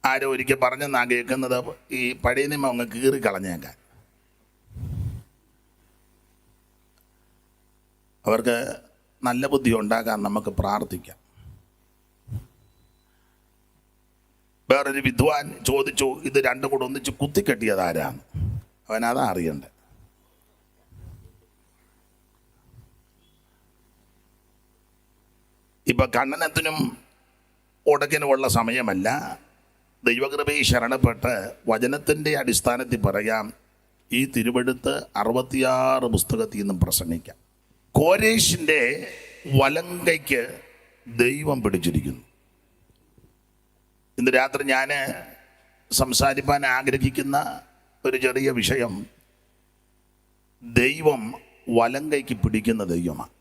ആരോ ഒരിക്കൽ പറഞ്ഞെന്നാ കേൾക്കുന്നത്, ഈ പഴയ നിയമം അങ്ങ് കീറി കളഞ്ഞേക്കാൻ. അവർക്ക് നല്ല ബുദ്ധി ഉണ്ടാകാൻ നമുക്ക് പ്രാർത്ഥിക്കാം. വേറൊരു വിദ്വാൻ ചോദിച്ചു, ഇത് രണ്ടും കൂടെ ഒന്നിച്ച് കുത്തിക്കെട്ടിയത് ആരാണ്? അവനതാ അറിയണ്ടേ. ഇപ്പം കണ്ണനത്തിനും ഉടക്കിനുമുള്ള സമയമല്ല. ദൈവകൃപയിൽ ശരണപ്പെട്ട് വചനത്തിൻ്റെ അടിസ്ഥാനത്തിൽ പറയാം, ഈ തിരുവെടുത്ത് 66 പുസ്തകത്തിൽ നിന്നും പ്രസംഗിക്കാം. കോരേശിൻ്റെ വലങ്കയ്ക്ക് ദൈവം പിടിച്ചിരിക്കുന്നു. ഇന്ന് രാത്രി ഞാൻ സംസാരിക്കാൻ ആഗ്രഹിക്കുന്ന ഒരു ചെറിയ വിഷയം, ദൈവം വലങ്കയ്ക്ക് പിടിക്കുന്ന ദൈവമാണ്.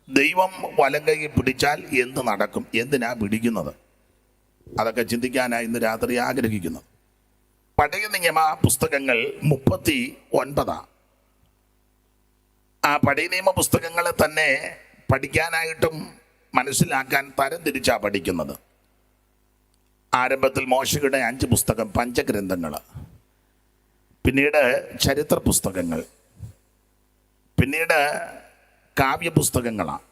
ദൈവം വലങ്കയ്ക്ക് പിടിച്ചാൽ എന്ത് നടക്കും, എന്തിനാ പിടിക്കുന്നത്, അതൊക്കെ ചിന്തിക്കാനാണ് ഇന്ന് രാത്രി ആഗ്രഹിക്കുന്നത്. പഴയ നിയമ പുസ്തകങ്ങൾ 39. ആ പഴയ നിയമ പുസ്തകങ്ങളെ തന്നെ പഠിക്കാനായിട്ടും മനസ്സിലാക്കാൻ തരംതിരിച്ചാണ് പഠിക്കുന്നത്. ആരംഭത്തിൽ മോശയുടെ 5 പുസ്തകം, പഞ്ചഗ്രന്ഥങ്ങൾ, പിന്നീട് ചരിത്ര പുസ്തകങ്ങൾ, പിന്നീട് കാവ്യപുസ്തകങ്ങളാണ്,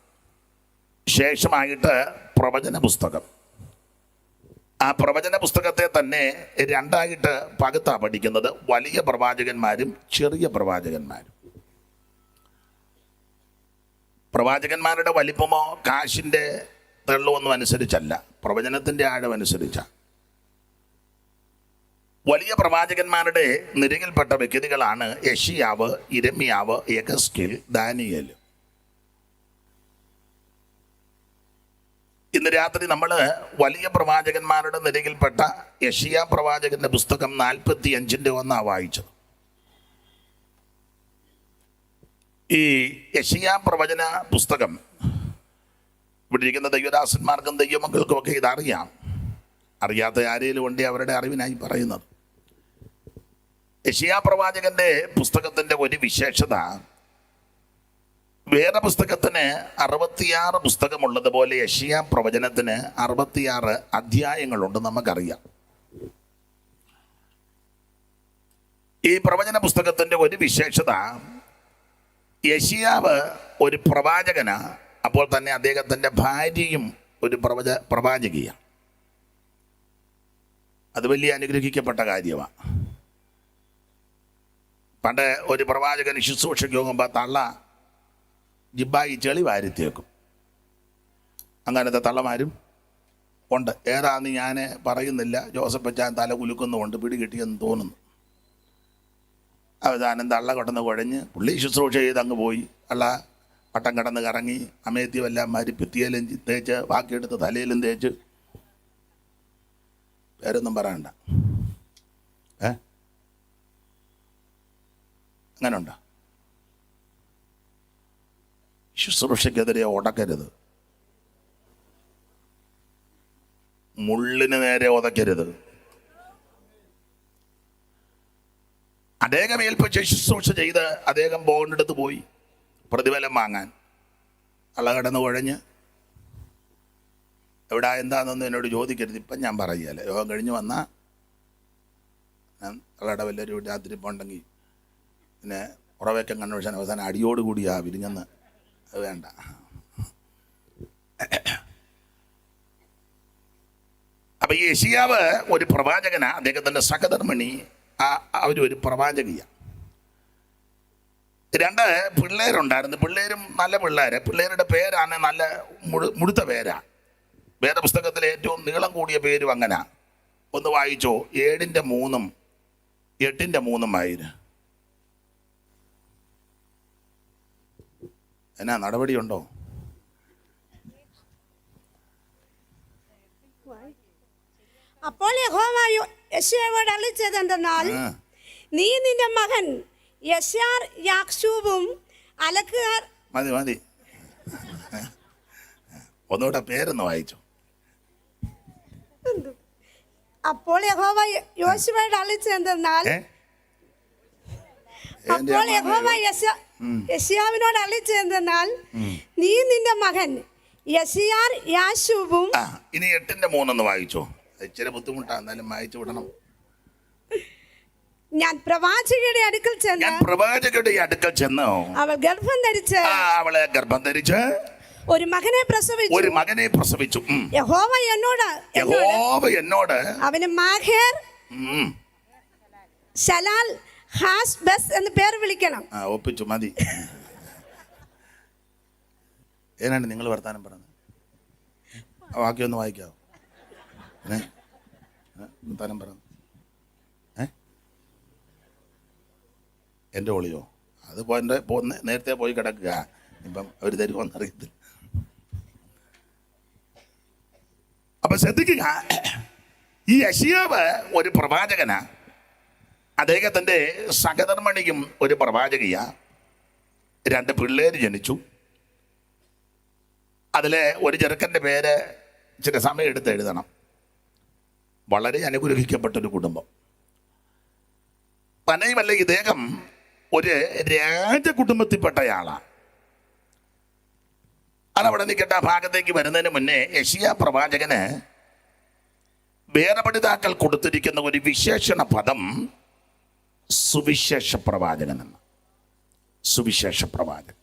ശേഷമായിട്ട് പ്രവചന പുസ്തകം. ആ പ്രവചന പുസ്തകത്തെ തന്നെ 2ആയിട്ട് പകുത്താണ് പഠിക്കുന്നത്, വലിയ പ്രവാചകന്മാരും ചെറിയ പ്രവാചകന്മാരും. പ്രവാചകന്മാരുടെ വലിപ്പമോ കാശിൻ്റെ തെള്ളുമൊന്നും അനുസരിച്ചല്ല, പ്രവചനത്തിൻ്റെ ആഴമനുസരിച്ചാണ്. വലിയ പ്രവാചകന്മാരുടെ നിരയിൽപ്പെട്ട വ്യക്തികളാണ് യെശയ്യാവ്, യിരെമ്യാവ്, യെഹെസ്കേൽ, ദാനിയേൽ. ഇന്ന് രാത്രി നമ്മൾ വലിയ പ്രവാചകന്മാരുടെ നിരയിൽപ്പെട്ട യെശയ്യാ പ്രവാചകന്റെ പുസ്തകം 45:1 വായിച്ചത്. ഈ യെശയ്യാ പ്രവചന പുസ്തകം ഇവിടെ ഇരിക്കുന്ന ദൈവദാസന്മാർക്കും ദൈവമക്കൾക്കും ഒക്കെ ഇതറിയാം. അറിയാത്ത ആരെങ്കിലും ഉണ്ട് അവരുടെ അറിവിനായി പറയുന്നത്. യെശയ്യാ പ്രവാചകന്റെ പുസ്തകത്തിൻ്റെ ഒരു വിശേഷത, വേറെ പുസ്തകത്തിന് 66 പുസ്തകമുള്ളതുപോലെ യെശയ്യാ പ്രവചനത്തിന് 66 അധ്യായങ്ങളുണ്ട്, നമുക്കറിയാം. ഈ പ്രവചന പുസ്തകത്തിൻ്റെ ഒരു വിശേഷത, യെശയ്യാവ് ഒരു പ്രവാചകനാ, അപ്പോൾ തന്നെ അദ്ദേഹത്തിൻ്റെ ഭാര്യയും ഒരു പ്രവാചകിയാണ്. അത് വലിയ അനുഗ്രഹിക്കപ്പെട്ട കാര്യമാണ്. പണ്ട് ഒരു പ്രവാചകൻ ശുശ്രൂഷയ്ക്ക് പോകുമ്പോൾ തള്ള ജിബ്ബായി ചെളി വാരിത്തേക്കും. അങ്ങനത്തെ തള്ളമാരും ഉണ്ട്. ഏതാന്ന് ഞാൻ പറയുന്നില്ല, ജോസഫ് അച്ചാൻ തല കുലുക്കുന്നുമുണ്ട്, പിടികിട്ടിയെന്ന് തോന്നുന്നു. അവസാനം തള്ള കിടന്ന് കുഴഞ്ഞ് പുള്ളി ശുശ്രൂഷ ചെയ്ത് അങ്ങ് പോയി. തള്ള വട്ടം കിടന്ന് കറങ്ങി അമേത്യമെല്ലാം മാരി ഭിത്തിയിലും തേച്ച് ബാക്കിയെടുത്ത് തലയിലും തേച്ച്. പേരൊന്നും പറയണ്ട. അങ്ങനെ ഉണ്ടോ? ശുശ്രൂഷയ്ക്കെതിരെ ഉടക്കരുത്, മുള്ളിന് നേരെ ഉതക്കരുത്. അദ്ദേഹം ഏൽപ്പിച്ച് ശുശ്രൂഷ ചെയ്ത് അദ്ദേഹം പോകേണ്ടടുത്ത് പോയി പ്രതിഫലം വാങ്ങാൻ. അള്ള കിടന്ന് കുഴഞ്ഞ് എവിടെ എന്താണെന്നൊന്നും എന്നോട് ചോദിക്കരുത്, ഇപ്പം ഞാൻ പറയുകയല്ല. യോഗം കഴിഞ്ഞ് വന്നാൽ അള്ളയുടെ വലിയൊരു രാത്രി പോണ്ടെങ്കിൽ പിന്നെ ഉറവേക്കം കൺവെൻഷൻ അവസാനം അടിയോടുകൂടിയാ വിരിഞ്ഞെന്ന്. അത് വേണ്ട. അപ്പൊ ഈ യെശയ്യാവ് ഒരു പ്രവാചകനാ, അദ്ദേഹത്തിൻ്റെ സഹധർമ്മിണി അവരൊരു പ്രവാചകിയാണ്. 2 പിള്ളേരുണ്ടായിരുന്നു. പിള്ളേരും നല്ല പിള്ളേര്. പിള്ളേരുടെ പേരാണ് നല്ല മുഴുത്ത പേരാ. വേദപുസ്തകത്തിലെ ഏറ്റവും നീളം കൂടിയ പേരും അങ്ങനെ. ഒന്ന് വായിച്ചോ, 7:3, 8:3 എന്നാ നടപടിയുണ്ടോ? അപ്പോൾ യഹോവ യെശയ്യാവോട് അരുളിച്ചതെന്തെന്നാൽ, നീ നിന്റെ മകൻ യശാർ യാക്ഷൂബും അലക്കുകാർ. മതി ഒന്നുകൂടെ പേരൊന്ന് വായിച്ചു. അപ്പോൾ യഹോവ യോശുവയോട് അരുളിച്ചതെന്തെന്നാൽ, അപ്പോൾ യഹോവ യെശയ്യാവിനോട് അരുളിച്ചതെന്തെന്നാൽ, നീ നിന്റെ മകൻ യശിയാർ യാശൂബും. ഇനി 8:3 വായിച്ചോ. ഇച്ചിരി ബുദ്ധിമുട്ടാ, എന്നാലും വായിച്ചു വിടണം. ഞാൻ പ്രവാചകയുടെ അടുക്കൽ ചെന്ന് അവൾ ഗർഭം ധരിച്ച് അവളെ ഗർഭം ധരിച്ച് ഒരു മകനെ പ്രസവിച്ചു. യഹോവ എന്നോട് അവന് മാഹേർ ശലാൽ ഹാസ് ബസ് എന്ന് പേര് വിളിക്കണം. ഒപ്പിച്ചു മതി. ഏനാണ് നിങ്ങൾ വർത്താനം പറഞ്ഞത്? വാക്യം ഒന്ന് വായിക്കാവോ? വർത്താനം പറഞ്ഞു. എൻ്റെ ഒളിയോ? അത് നേരത്തെ പോയി കിടക്കുക. ഇപ്പം അവർ തരുമോന്നറിയത്തില്ല. അപ്പൊ ശ്രദ്ധിക്കുക, ഈ യെശയ്യാവ് ഒരു പ്രവാചകനാ. അദ്ദേഹത്തിൻ്റെ സഹധർമ്മിണിയും ഒരു പ്രവാചകിയാ. 2 പിള്ളേര് ജനിച്ചു. അതിലെ ഒരു ചെറുക്കൻ്റെ പേര് ഇച്ചിരി സമയം എടുത്ത് എഴുതണം. വളരെ അനുഗ്രഹിക്കപ്പെട്ടൊരു കുടുംബം. തന്നെയുമല്ല, ഇദ്ദേഹം ഒരു രാജകുടുംബത്തിൽപ്പെട്ടയാളാണ്. അതവിടെ നിൽക്കട്ടെ. ആ ഭാഗത്തേക്ക് വരുന്നതിന് മുന്നേ യെശയ്യാ പ്രവാചകന് വേദപണ്ഡിതാക്കൾ കൊടുത്തിരിക്കുന്ന ഒരു വിശേഷണ പദം സുവിശേഷ പ്രവാചകൻ എന്ന്. സുവിശേഷ പ്രവാചകൻ.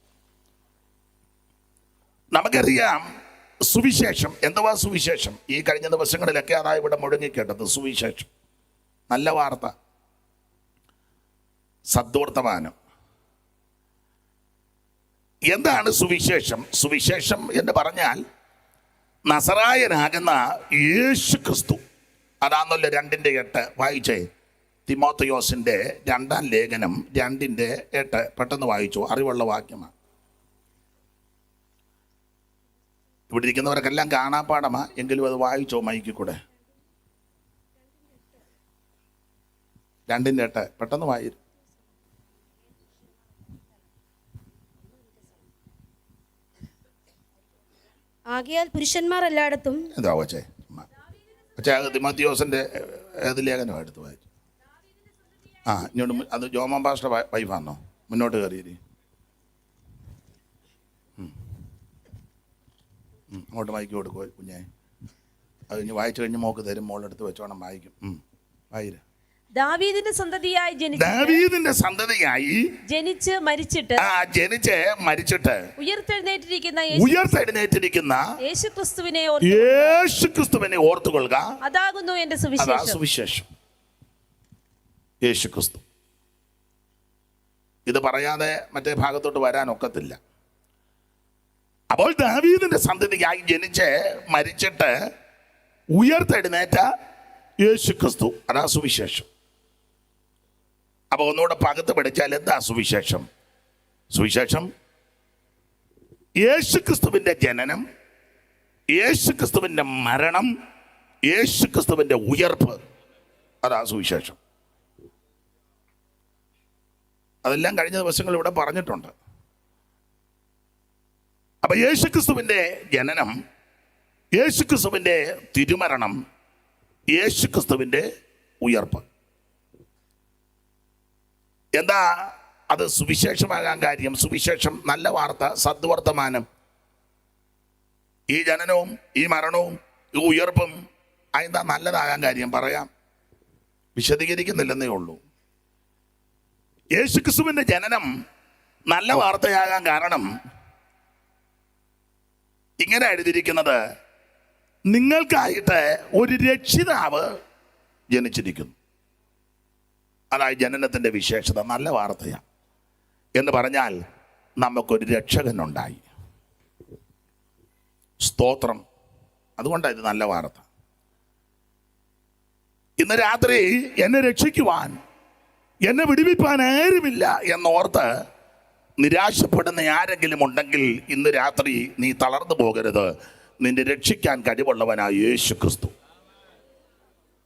നമുക്കറിയാം സുവിശേഷം എന്തുവാ. സുവിശേഷം ഈ കഴിഞ്ഞ ദിവസങ്ങളിലൊക്കെ അതാ ഇവിടെ മുഴങ്ങിക്കേട്ടത്. സുവിശേഷം, നല്ല വാർത്ത, സദ്വർത്തമാനം. എന്താണ് സുവിശേഷം? സുവിശേഷം എന്ന് പറഞ്ഞാൽ നസറായനാകുന്ന യേശു ക്രിസ്തു. അതാണല്ലോ 2:8 വായിച്ചേ. തിമോത്തിയോസിന്റെ 2-ാം ലേഖനം 2:8 പെട്ടെന്ന് വായിച്ചു. അറിവുള്ള വാക്യമാണ്. ഇവിടെ ഇരിക്കുന്നവർക്കെല്ലാം കാണാപ്പാടമാ, എങ്കിലും അത് വായിച്ചോ മൈക്കിൽ കൂടെ. 2:8 പെട്ടെന്ന് വായി. ആകയാൽ പുരുഷന്മാർ എല്ലായിടത്തും എന്താ വച്ചേ തിമോത്തിയോസിന്റെ ഏത് ലേഖനം എടുത്ത് വായിച്ചു? ഇങ്ങോട്ട്. അത് ജോമൻ പാസ്റ്റർ വൈഫാണോ? മുന്നോട്ട് കയറിയിരി. അങ്ങോട്ട് മൈക്ക് കൊടുക്കുക കുഞ്ഞേ. അത് കഴിഞ്ഞ് വായിച്ചു കഴിഞ്ഞ് മോക്ക് തരും. മോളെടുത്ത് വെച്ചോണം വായിക്കും. വായിര. ദാവീദിന്റെ സന്തതിയായി ജനിച്ച് മരിച്ചിട്ട് ഉയർത്തെഴുന്നേറ്റിരിക്കുന്ന യേശുക്രിസ്തുവിനെ ഓർത്തുകൊള്ളുക. അതാകുന്നു എന്റെ സുവിശേഷം. യേശുക്രിസ്തു. ഇത് പറയാതെ മറ്റേ ഭാഗത്തോട്ട് വരാൻ ഒക്കത്തില്ല. അപ്പോൾ ദാവീദിന്റെ സന്തതിയായി ജനിച്ച് മരിച്ചിട്ട് ഉയർത്തെഴുന്നേറ്റ യേശുക്രിസ്തു, അതാ സുവിശേഷം. അപ്പോൾ ഒന്നുകൂടെ പകത്ത് പഠിച്ചാൽ എന്താ സുവിശേഷം? സുവിശേഷം യേശുക്രിസ്തുവിന്റെ ജനനം, യേശുക്രിസ്തുവിന്റെ മരണം, യേശുക്രിസ്തുവിന്റെ ഉയർപ്പ്, അതാ സുവിശേഷം. അതെല്ലാം കഴിഞ്ഞ ദിവസങ്ങൾ ഇവിടെ പറഞ്ഞിട്ടുണ്ട്. അപ്പൊ യേശുക്രിസ്തുവിന്റെ ജനനം, യേശുക്രിസ്തുവിന്റെ തിരുമരണം, യേശുക്രിസ്തുവിന്റെ ഉയർപ്പ്. എന്താ അത് സുവിശേഷമാകാൻ കാര്യം? സുവിശേഷം, നല്ല വാർത്ത, സദ്വർത്തമാനം. ഈ ജനനവും ഈ മരണവും ഈ ഉയർപ്പും അതെന്താ നല്ലതാകാൻ കാര്യം? പറയാം, വിശദീകരിക്കുന്നില്ലെന്നേ ഉള്ളൂ. യേശുക്രിസ്തുവിന്റെ ജനനം നല്ല വാർത്തയാകാൻ കാരണം ഇങ്ങനെ എഴുതിയിരിക്കുന്നത്, നിങ്ങൾക്കായിട്ട് ഒരു രക്ഷിതാവ് ജനിച്ചിരിക്കുന്നു. അതായത് ജനനത്തിൻ്റെ വിശേഷത നല്ല വാർത്തയാണ്. എന്ന് പറഞ്ഞാൽ നമുക്കൊരു രക്ഷകനുണ്ടായി. സ്തോത്രം. അതുകൊണ്ടാണ് ഇത് നല്ല വാർത്ത. ഇന്ന് രാത്രി എന്നെ രക്ഷിക്കുവാൻ, എന്നെ വിടുവിപ്പാൻ ആരുമില്ല എന്നോർത്ത് നിരാശപ്പെടുന്ന ആരെങ്കിലും ഉണ്ടെങ്കിൽ ഇന്ന് രാത്രി നീ തളർന്നു പോകരുത്. നിന്നെ രക്ഷിക്കാൻ കഴിവുള്ളവനായ യേശു ക്രിസ്തു.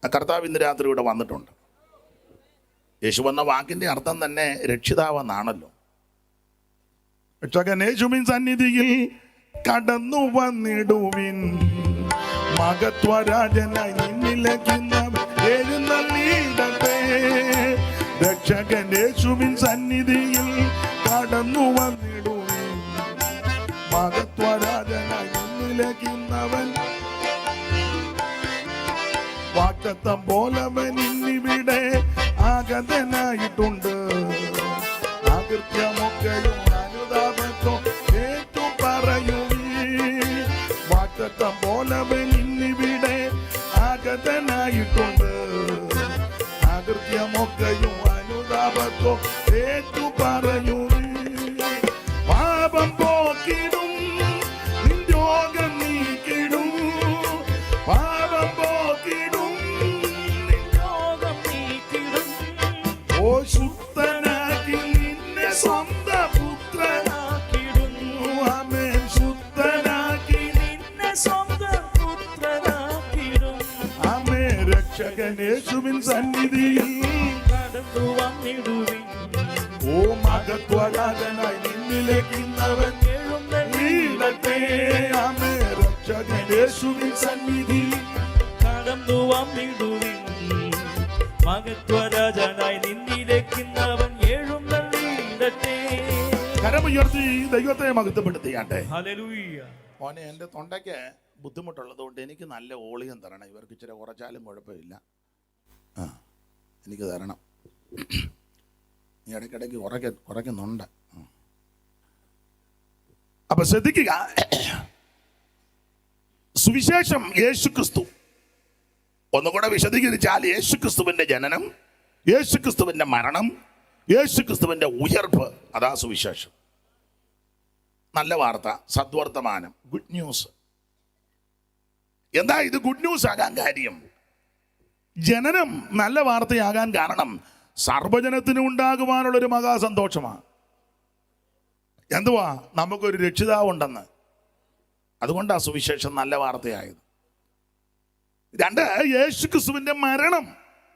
കർത്താവ് ഇന്ന് രാത്രി ഇവിടെ വന്നിട്ടുണ്ട്. യേശു വന്ന വാക്കിന്റെ അർത്ഥം തന്നെ രക്ഷിതാവെന്നാണല്ലോ. രക്ഷകൻ യേശുവിൻ സന്നിധിയിൽ കടന്നു വന്നിടുവിൻ, മഹത്വരാജനായി നിന്നിലക്കുന്നവൻ എഴുന്നള്ളിയിടട്ടെ. രക്ഷകൻ യേശുവിൻ സന്നിധിയിൽ കടന്നു വന്നിടുവിൻ, മഹത്വരാജനായി നിന്നിലേക്കുന്നവൻ വാഗ്ദത്തം പോലവൻ ഇന്നിവിടെ ആഗതനായിട്ടുണ്ട്. അകൃത്യമൊക്കെയും അനുതാപത്തോ ഏറ്റു പറയുവീ. വാഗ്ദത്തം പോലവൻ ഇന്നിവിടെ ആഗതനായിട്ടുണ്ട്. അകൃത്യമൊക്കെയും അനുതാപത്തോ ഏറ്റു പറയുവീ. പാപം പോക്കിടും നിൻ രോഗം നീക്കിടും. പാപം പോക്കിടും നിൻ രോഗം നീക്കിടും. ഓ ശുദ്ധനാക്കി നിന്നെ സ്വന്തം പുത്രനാക്കിടുന്നു. ആമേൻ. ശുദ്ധനാക്കി നിന്നെ സ്വന്തം പുത്രനാക്കിടും. ആമേൻ. രക്ഷകൻ യേശുവിൻ സന്നിധിയിൽ കടന്നു വന്നിടുവിൻ. ഓ മഹത്വരാജനായി നിന്നിലേക്കുന്നവൻ എഴുന്നള്ളട്ടെ. ആമേൻ. രക്ഷകൻ യേശുവിൻ സന്നിധിയിൽ കടന്നു വന്നിടുവിൻ. മഹത്വരാജനായി നിന്നിലേക്കുന്നവൻ എഴുന്നള്ളിടട്ടെ. കരമുയർത്തി ദൈവത്തെ മഹത്വപ്പെടുത്തിയാട്ടെ. ഹല്ലേലൂയ. മോനെ, എൻ്റെ തൊണ്ടയ്ക്ക് ബുദ്ധിമുട്ടുള്ളത് കൊണ്ട് എനിക്ക് നല്ല ഓളിയം തരണം. ഇവർക്ക് ഇച്ചിരി കുറച്ചാലും കുഴപ്പമില്ല. എനിക്ക് തരണം. നീ ഇടയ്ക്കിടയ്ക്ക് കുറയ്ക്കുന്നുണ്ട്. അപ്പൊ ശ്രദ്ധിക്കുക, സുവിശേഷം യേശുക്രിസ്തു. ഒന്നുകൂടെ വിശദീകരിച്ചാൽ, യേശുക്രിസ്തുവിന്റെ ജനനം, യേശുക്രിസ്തുവിന്റെ മരണം, യേശുക്രിസ്തുവിന്റെ ഉയർപ്പ്, അതാ സുവിശേഷം. നല്ല വാർത്ത, സദ്വർത്തമാനം, ഗുഡ് ന്യൂസ്. എന്താ ഇത് ഗുഡ് ന്യൂസ് ആകാൻ കാര്യം? ജനനം നല്ല വാർത്തയാകാൻ കാരണം സർവ്വജനത്തിനും ഉണ്ടാകുവാനുള്ളൊരു മഹാസന്തോഷമാണ്. എന്തുവാ? നമുക്കൊരു രക്ഷിതാവുണ്ടെന്ന്. അതുകൊണ്ടാണ് സുവിശേഷം നല്ല വാർത്തയായത്. രണ്ട്, യേശുക്രിസ്തുവിന്റെ മരണം,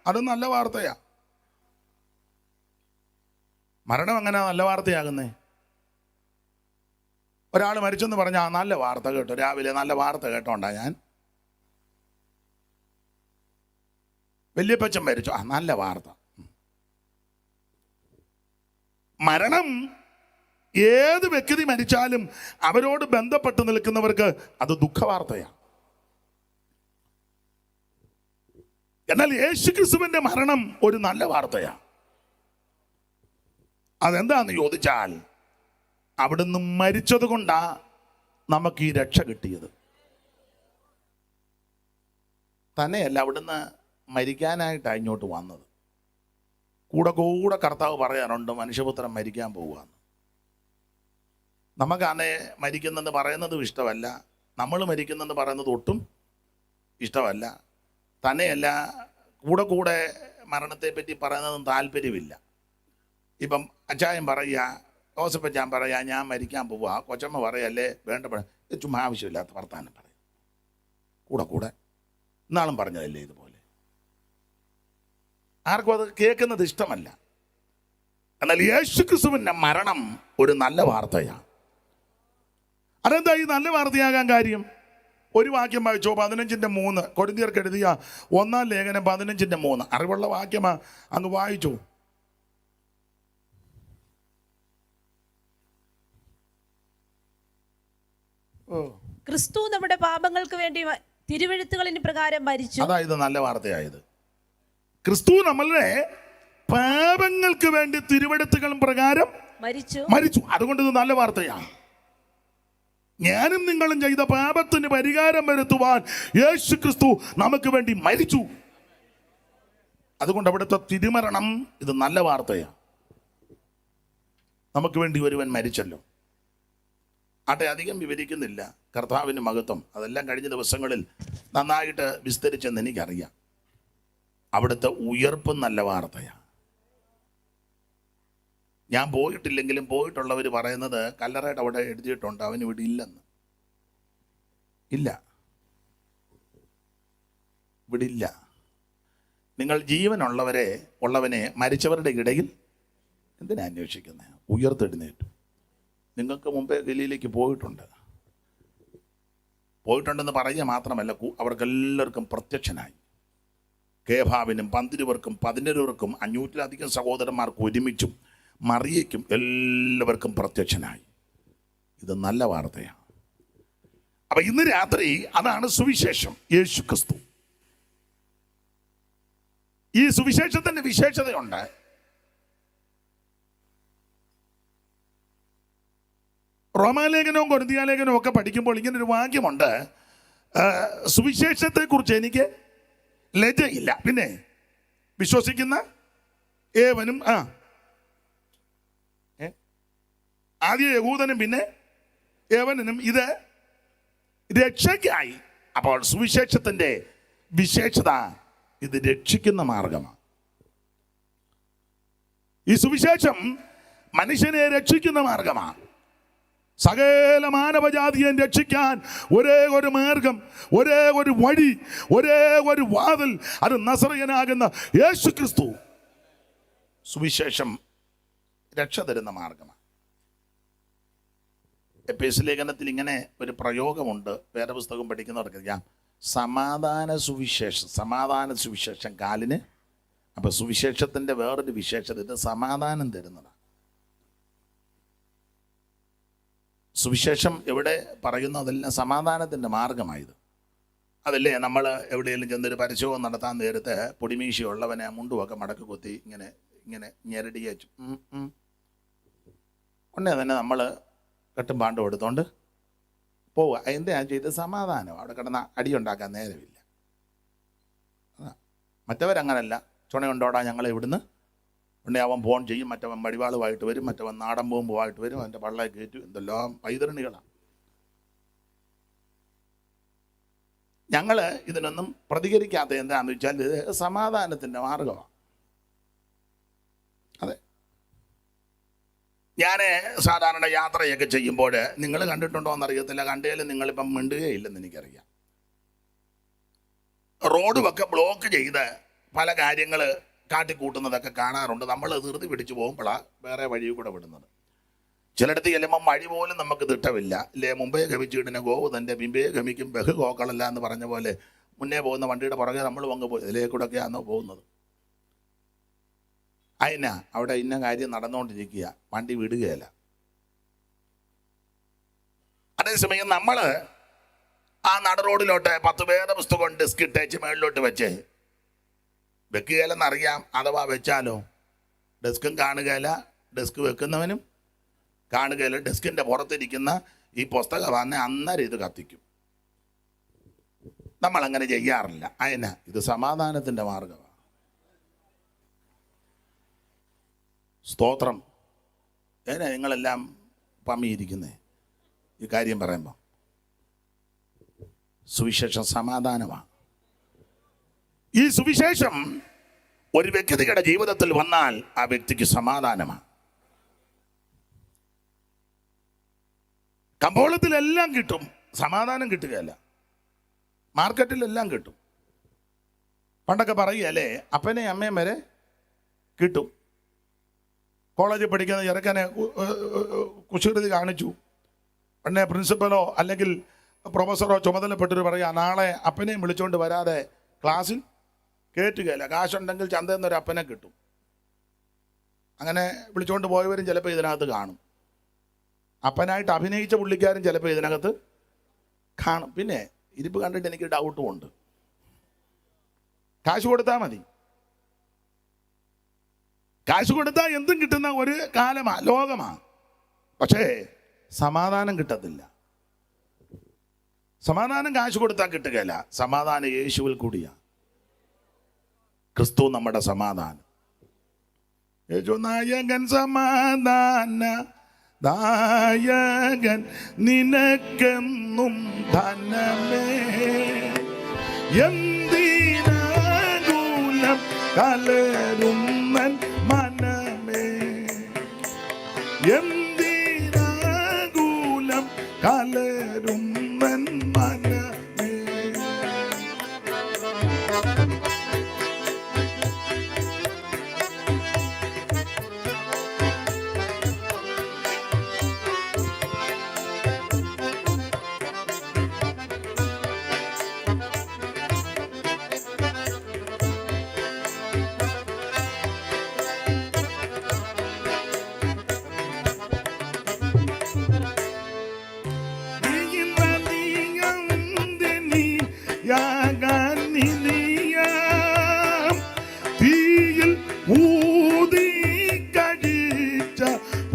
അത് നല്ല വാർത്തയാ. മരണം എങ്ങനെയാ നല്ല വാർത്തയാകുന്നേ? ഒരാൾ മരിച്ചെന്ന് പറഞ്ഞാൽ നല്ല വാർത്ത കേട്ടോ, രാവിലെ നല്ല വാർത്ത കേട്ടോണ്ടാ ഞാൻ. വല്യപ്പച്ചൻ മരിച്ചു, നല്ല വാർത്ത. മരണം ഏത് വ്യക്തി മരിച്ചാലും അവരോട് ബന്ധപ്പെട്ട് നിൽക്കുന്നവർക്ക് അത് ദുഃഖവാർത്തയാണ്. എന്നാൽ യേശുക്രിസ്തുവിന്റെ മരണം ഒരു നല്ല വാർത്തയാണ്. അതെന്താന്ന് ചോദിച്ചാൽ, അവിടുന്ന് മരിച്ചത് കൊണ്ടാ നമുക്ക് ഈ രക്ഷ കിട്ടിയത്. തന്നെയല്ല, അവിടുന്ന് മരിക്കാനായിട്ടാണ് ഇങ്ങോട്ട് വന്നത്. കൂടെ കൂടെ കർത്താവ് പറയാറുണ്ട്, മനുഷ്യപുത്രൻ മരിക്കാൻ പോവുകയെന്ന്. നമുക്കാണെ മരിക്കുന്നെന്ന് പറയുന്നതും ഇഷ്ടമല്ല, നമ്മൾ മരിക്കുന്നെന്ന് പറയുന്നത് ഒട്ടും ഇഷ്ടമല്ല. തന്നെയല്ല, കൂടെ കൂടെ മരണത്തെപ്പറ്റി പറയുന്നതും താല്പര്യമില്ല. ഇപ്പം അച്ചായൻ പറയുക, ജോസഫച്ചാൻ പറയുക, ഞാൻ മരിക്കാൻ പോവുക. കൊച്ചമ്മ പറയല്ലേ, വേണ്ട, ചുമ്മാ ആവശ്യമില്ലാത്ത വർത്താനം പറയും. കൂടെ കൂടെ ഇന്നാളും പറഞ്ഞതല്ലേ ഇതുപോലെ. ആർക്കും അത് കേൾക്കുന്നത് ഇഷ്ടമല്ല. എന്നാൽ യേശുക്രിസ്തുവിന്റെ മരണം ഒരു നല്ല വാർത്തയാണ്. അതെന്താ ഈ നല്ല വാർത്തയാകാൻ കാര്യം? ഒരു വാക്യം വായിച്ചോ, 15:3, കൊരിന്ത്യർക്ക് എഴുതിയ 1-ാം ലേഖനം 15:3. അറിവുള്ള വാക്യമാ, അങ്ങ് വായിച്ചോ. ക്രിസ്തു നമ്മുടെ പാപങ്ങൾക്ക് വേണ്ടി തിരുവെഴുത്തുകളിന് പ്രകാരം മരിച്ചു. അതായത് നല്ല വാർത്തയായത്. ക്രിസ്തു നമ്മളുടെ പാപങ്ങൾക്ക് വേണ്ടി തിരുവെഴുത്തുകൾ പ്രകാരം മരിച്ചു. അതുകൊണ്ട് ഇത് നല്ല വാർത്തയാണ്. ഞാനും നിങ്ങളും ചെയ്ത പാപത്തിന് പരിഹാരം വരുത്തുവാൻ യേശു ക്രിസ്തു നമുക്ക് വേണ്ടി മരിച്ചു. അതുകൊണ്ട് അവിടുത്തെ തിരുമരണം ഇത് നല്ല വാർത്തയാണ്. നമുക്ക് വേണ്ടി ഒരുവൻ മരിച്ചല്ലോ. ആട്ടെ, അധികം വിവരിക്കുന്നില്ല. കർത്താവിന് മഹത്വം. അതെല്ലാം കഴിഞ്ഞ ദിവസങ്ങളിൽ നന്നായിട്ട് വിസ്തരിച്ചെന്ന് എനിക്കറിയാം. അവിടുത്തെ ഉയർപ്പും നല്ല വാർത്തയാണ്. ഞാൻ പോയിട്ടില്ലെങ്കിലും പോയിട്ടുള്ളവർ പറയുന്നത് കല്ലറയുടെ അവിടെ എഴുതിയിട്ടുണ്ട് അവൻ ഇവിടെ ഇല്ലെന്ന്. ഇല്ല, ഇവിടെ ഇല്ല. നിങ്ങൾ ഉള്ളവനെ മരിച്ചവരുടെ ഇടയിൽ എന്തിനാ അന്വേഷിക്കുന്നത്? ഉയർത്തെഴുന്നേറ്റു. നിങ്ങൾക്ക് മുമ്പേ ഗലീലയ്ക്ക് പോയിട്ടുണ്ടെന്ന് പറയുക മാത്രമല്ല, അവർക്കെല്ലാവർക്കും പ്രത്യക്ഷനായി. കേഫാവിനും 12 15 500-ലധികം സഹോദരന്മാർക്ക് ഒരുമിച്ചും മറിയയ്ക്കും എല്ലാവർക്കും പ്രത്യക്ഷനായി. ഇത് നല്ല വാർത്തയാണ്. അപ്പൊ ഇന്ന് രാത്രി അതാണ് സുവിശേഷം, യേശു ക്രിസ്തു. ഈ സുവിശേഷത്തിന്റെ വിശേഷതയുണ്ട്. റോമാലേഖനവും കൊരിന്ത്യലേഖനവും ഒക്കെ പഠിക്കുമ്പോൾ ഇങ്ങനെ ഒരു വാക്യമുണ്ട്, സുവിശേഷത്തെക്കുറിച്ച് എനിക്ക് ലജ്ജയില്ല, പിന്നെ വിശ്വസിക്കുന്ന ഏവനും ആദ്യ യഹൂദനും പിന്നെ ഏവനും ഇത് രക്ഷയ്ക്കായി. അപ്പോൾ സുവിശേഷത്തിന്റെ വിശേഷത ഇത് രക്ഷിക്കുന്ന മാർഗമാണ്. ഈ സുവിശേഷം മനുഷ്യനെ രക്ഷിക്കുന്ന മാർഗമാണ്. സകല മാനവജാതിയെ രക്ഷിക്കാൻ ഒരേ ഒരു മാർഗം, ഒരേ ഒരു വഴി, ഒരേ ഒരു വാതിൽ, അത് നസറയനാകുന്ന യേശു ക്രിസ്തു. സുവിശേഷം രക്ഷ തരുന്ന മാർഗമാണ്. എഫേസ്യ ലേഖനത്തിൽ ഇങ്ങനെ ഒരു പ്രയോഗമുണ്ട്, വേദപുസ്തകം പഠിക്കുന്നവർക്കറിയാം, സമാധാന സുവിശേഷം. സമാധാന സുവിശേഷം കാലിന്. അപ്പൊ സുവിശേഷത്തിന്റെ വേറൊരു വിശേഷത, ഇത് സമാധാനം തരുന്നതാണ്. സുവിശേഷം എവിടെ പറയുന്നു അതെല്ലാം സമാധാനത്തിൻ്റെ മാർഗമായത്. അതല്ലേ നമ്മൾ എവിടെയെങ്കിലും ചെന്നൊരു പരസ്യവും നടത്താൻ നേരത്തെ പൊടിമീശയുള്ളവനെ മുണ്ടുമൊക്കെ മടക്ക് കൊത്തി ഇങ്ങനെ ഇങ്ങനെ ഞെരടി വെച്ചു ഉടനെ തന്നെ നമ്മൾ കെട്ടും പാണ്ടും എടുത്തോണ്ട് പോവുക. എന്താ ചെയ്ത് സമാധാനം. അവിടെ കിടന്ന അടിയുണ്ടാക്കാൻ നേരമില്ല. മറ്റവരങ്ങനല്ല. ചുണയുണ്ടോടാ ഞങ്ങളെ ഇവിടുന്ന് ഉടനെ അവൻ ഫോൺ ചെയ്യും, മറ്റവൻ വടിവാളുമായിട്ട് വരും, മറ്റവൻ നാടൻ ബോംബുമായിട്ട് വരും, അവൻ്റെ പള്ളയെ കയറ്റും. എന്തെല്ലാം പൈതരണികളാണ്. ഞങ്ങൾ ഇതിനൊന്നും പ്രതികരിക്കാത്ത എന്താണെന്ന് വെച്ചാൽ ഇത് സമാധാനത്തിൻ്റെ മാർഗമാണ്. അതെ, ഞാൻ സാധാരണ യാത്രയൊക്കെ ചെയ്യുമ്പോൾ നിങ്ങൾ കണ്ടിട്ടുണ്ടോ എന്നറിയത്തില്ല, കണ്ടേലും നിങ്ങളിപ്പം മിണ്ടുകയില്ലെന്ന് എനിക്കറിയാം. റോഡുമൊക്കെ ബ്ലോക്ക് ചെയ്ത് പല കാര്യങ്ങൾ കാട്ടിക്കൂട്ടുന്നതൊക്കെ കാണാറുണ്ട്. നമ്മൾ ധൃതി പിടിച്ചു പോകുമ്പോഴാണ് വേറെ വഴി കൂടെ വിടുന്നത്. ചിലയിടത്ത് ചെല്ലുമ്പം വഴി പോലും നമുക്ക് തിട്ടമില്ല. ഇല്ലേ, മുമ്പേ ഗമിച്ചിടുന്ന ഗോവ് തൻ്റെ പിമ്പേ ഗമിക്കും ബഹു കോക്കളല്ല എന്ന് പറഞ്ഞ പോലെ മുന്നേ പോകുന്ന വണ്ടിയുടെ പുറകെ നമ്മൾ അങ്ങ് പോയി ഇതിലേ കൂടെയൊക്കെയാണോ പോകുന്നത്. അതിനാ അവിടെ ഇന്ന കാര്യം നടന്നുകൊണ്ടിരിക്കുക, വണ്ടി വിടുകയല്ല. അതേസമയം നമ്മൾ ആ നട റോഡിലോട്ട് 10 വേദപുസ്തകം ഡെസ്ക് ഇട്ടേച്ച് മേളിലോട്ട് വെച്ച് വെക്കുകയില്ലെന്നറിയാം. അഥവാ വെച്ചാലോ ഡെസ്കും കാണുകയില്ല, ഡെസ്ക് വെക്കുന്നവനും കാണുകയില്ല. ഡെസ്കിൻ്റെ പുറത്തിരിക്കുന്ന ഈ പുസ്തകം വന്ന് അന്നേരം ഇത് കത്തിക്കും. നമ്മളങ്ങനെ ചെയ്യാറില്ല. അതിനാ ഇത് സമാധാനത്തിൻ്റെ മാർഗമാണ്. സ്തോത്രം. ഏനാ നിങ്ങളെല്ലാം പമ്മിയിരിക്കുന്നേ ഈ കാര്യം പറയുമ്പോൾ? സുവിശേഷം സമാധാനമാണ്. ഈ സുവിശേഷം ഒരു വ്യക്തിയുടെ ജീവിതത്തിൽ വന്നാൽ ആ വ്യക്തിക്ക് സമാധാനമാണ്. കമ്പോളത്തിലെല്ലാം കിട്ടും, സമാധാനം കിട്ടുകയല്ല. മാർക്കറ്റിലെല്ലാം കിട്ടും. പണ്ടൊക്കെ പറയുകയല്ലേ, അപ്പനെയും അമ്മയും വരെ കിട്ടും. കോളേജിൽ പഠിക്കുന്ന ചെറുക്കനെ കുശൃതി കാണിച്ചു, ഉടനെ പ്രിൻസിപ്പലോ അല്ലെങ്കിൽ പ്രൊഫസറോ ചുമതലപ്പെട്ടൊരു പറയുക, നാളെ അപ്പനെയും വിളിച്ചുകൊണ്ട് വരാതെ ക്ലാസ്സിൽ കയറ്റുകയില്ല. കാശുണ്ടെങ്കിൽ ചന്തയിൽ നിന്നൊരു അപ്പനെ കിട്ടും. അങ്ങനെ വിളിച്ചുകൊണ്ട് പോയവരും ചിലപ്പോൾ ഇതിനകത്ത് കാണും. അപ്പനായിട്ട് അഭിനയിച്ച പുള്ളിക്കാരും ചിലപ്പോൾ ഇതിനകത്ത് കാണും. പിന്നെ ഇരിപ്പ് കണ്ടിട്ട് എനിക്ക് ഡൗട്ടും ഉണ്ട്. കാശ് കൊടുത്താൽ മതി. കാശ് കൊടുത്താൽ എന്തും കിട്ടുന്ന ഒരു കാലമാണ്, ലോകമാണ്. പക്ഷേ സമാധാനം കിട്ടത്തില്ല. സമാധാനം കാശ് കൊടുത്താൽ കിട്ടുകയില്ല. സമാധാനം യേശുവിൽ കൂടിയാണ്. ക്രിസ്തു നമ്മുടെ സമാധാനം. യേശു നായകൻ, സമാധാന ദായകൻ, നിനക്കെന്നും ധനമേ. എന്തിനാകുലം കലരുന്നൻ മനമേ, എന്തിനാകുലം കലരുന്നൻ മനമേ.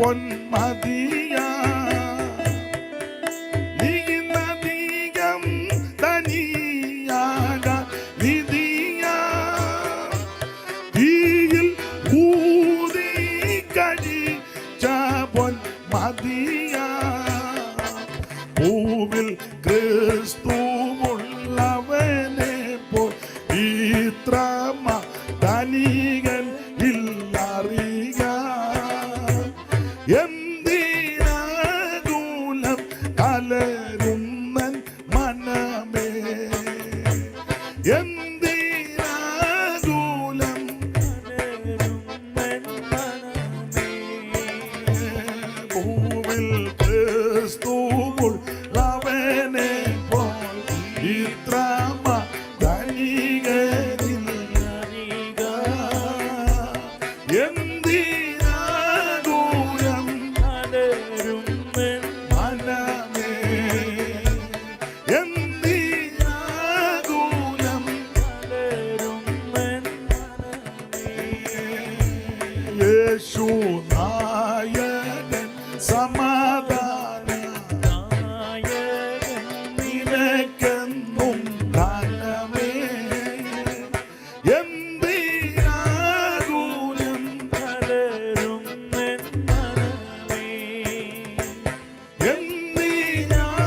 പൊന്മതിയാ നീന്നധികം തനിയാക നിധിയാ തീയിൽ ഊതി കഴിച്ച പൊന്മതിയാ പൂവിൽ ക്രിസ്തുവുള്ളവനെ പോൽ ഇത്രമ ധനികൻ ഇല്ലറിയ എന്തിനാകുലം കലരുന്നൻ മനമേ എന്തിനാകുലം പൂവിൽ ക്രിസ്തുവുള്ളവനെ പോൽ ഇത്രമ ധനികനിൽ എന്തിനാകുലം മനമേ എന്തിനാകുലം യേശു നായകൻ സമാധാന നിനക്കെന്നും ധനമേ എന്തിനാകുലം എന്തിനാകുലം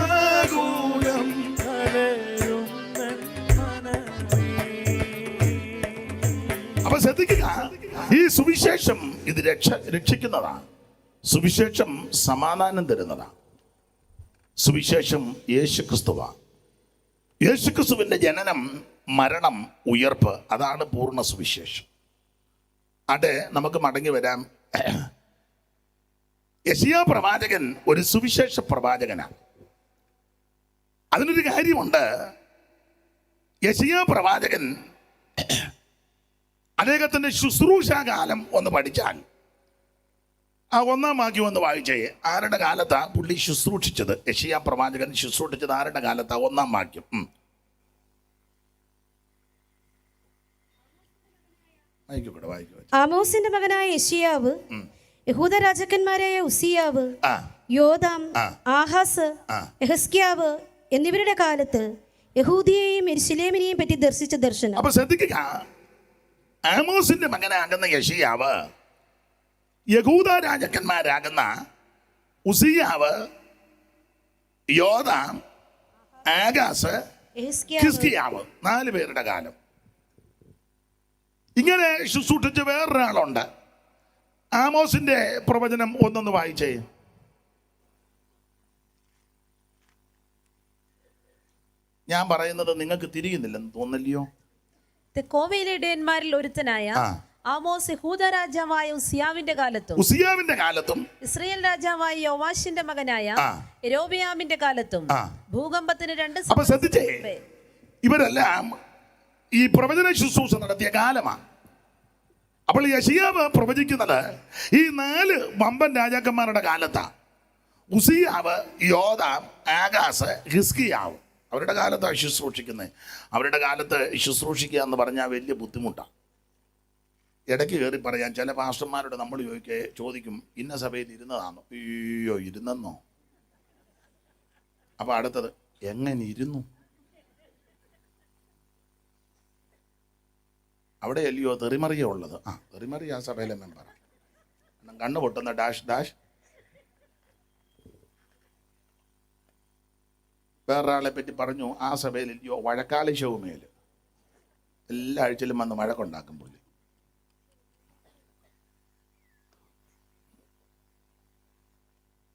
അപ്പൊ ശ്രദ്ധിക്കുക, ഈ സുവിശേഷം ഇത് രക്ഷിക്കുന്നതാണ്. സുവിശേഷം സമാധാനം തരുന്നതാണ്. സുവിശേഷം യേശുക്രിസ്തുവാണ്. യേശുക്രിസ്തുവിന്റെ ജനനം, മരണം, ഉയർപ്പ്, അതാണ് പൂർണ്ണ സുവിശേഷം. അത് നമുക്ക് മടങ്ങി വരാം. യെശയ്യാ പ്രവാചകൻ ഒരു സുവിശേഷ പ്രവാചകനാണ്. അതിനൊരു കാര്യമുണ്ട്. യെശയ്യാ പ്രവാചകൻ അദ്ദേഹത്തിന്റെ ശുശ്രൂഷാകാലം ഒന്ന് പഠിച്ചാൽ, ആ 1-ാം വാക്യം ഒന്ന് വായിച്ചേ. ആരുടെ കാലത്താ പുള്ളി ശുശ്രൂഷിച്ചത്? യെശയ്യാ പ്രവാചകൻ ശുശ്രൂഷിച്ചത് ആരുടെ കാലത്താ? 1-ാം വാക്യം. ആമോസിന്റെ മകനായ യെശയ്യാവ്, യഹൂദ രാജാക്കന്മാരായ ഉസിയാവ്, യോഥാം, ആഹാസ്, യെഹിസ്കീയാവ് എന്നിവരുടെ കാലത്ത് യഹൂദിയെയും യെരൂശലേമിനെയും പറ്റി ദർശിച്ച ദർശനം. അപ്പൊ ശ്രദ്ധിക്കുക, ആമോസിന്റെ മകനാകുന്ന യെശയ്യാവ്, യഹൂദ രാജാക്കന്മാരാകുന്ന ഉസിയാവ്, യോഥാം, ആഹാസ്, യെഹിസ്കീയാവ്, 4 പേരുടെ കാലം. ഇങ്ങനെ ശുശ്രൂഷിച്ച വേറൊരാളുണ്ട്. ആമോസിന്റെ പ്രവചനം ഒന്നൊന്ന് വായിച്ചേ. ഞാൻ പറയുന്നത് നിങ്ങൾക്ക് തിരിയുന്നില്ലെന്ന് തോന്നില്ലയോ? തെക്കോവയിലെ ഇടയന്മാരിൽ ഒരുത്തനായ ആമോസ് യഹൂദ രാജാവായ ഉസിയാവിന്റെ കാലത്തും ഇസ്രായേൽ രാജാവായ യോവാശിന്റെ മകനായ യൊരോബെയാമിന്റെ കാലത്തും ഭൂകമ്പത്തിന് 2 അപ്പൊ ശ്രദ്ധിച്ചേ, ഇവരെല്ലാം ഈ പ്രവചന ശുശ്രൂഷ നടത്തിയ കാലമാണ്. അപ്പോൾ യെശയ്യാവ് പ്രവചിക്കുന്നത് ഈ 4 വമ്പൻ രാജാക്കന്മാരുടെ കാലത്താണ്. ഉസിയാവ്, യോഥാം, ആഹാസ്, ഹിസ്കീയാവ്, അവരുടെ കാലത്താണ് ശുശ്രൂഷിക്കുന്നത്. അവരുടെ കാലത്ത് ശുശ്രൂഷിക്കുക എന്ന് പറഞ്ഞാൽ വലിയ ബുദ്ധിമുട്ടാണ്. ഇടയ്ക്ക് കയറി പറയാൻ ചില പാസ്റ്റർമാരോട് നമ്മൾ ചോദിക്കും, ഇന്ന സഭയിൽ ഇരുന്നതാണോ? അയ്യോ, ഇരുന്നെന്നോ? അപ്പൊ അടുത്തത്, എങ്ങനെ ഇരുന്നു? അവിടെ അല്ലയോ തെറിമറിയ ഉള്ളത്? തെറിമറിയ ആ സഭയിലെ മെമ്പറാണ്. കണ്ണു പൊട്ടുന്ന ഡാഷ് ഡാഷ്. വേറൊരാളെ പറ്റി പറഞ്ഞു, ആ സഭയിൽ അല്ലയോ വഴക്കാളി ശൗമേൽ, എല്ലാ ആഴ്ചയിലും വന്ന് വഴക്കുണ്ടാക്കും പുള്ളി.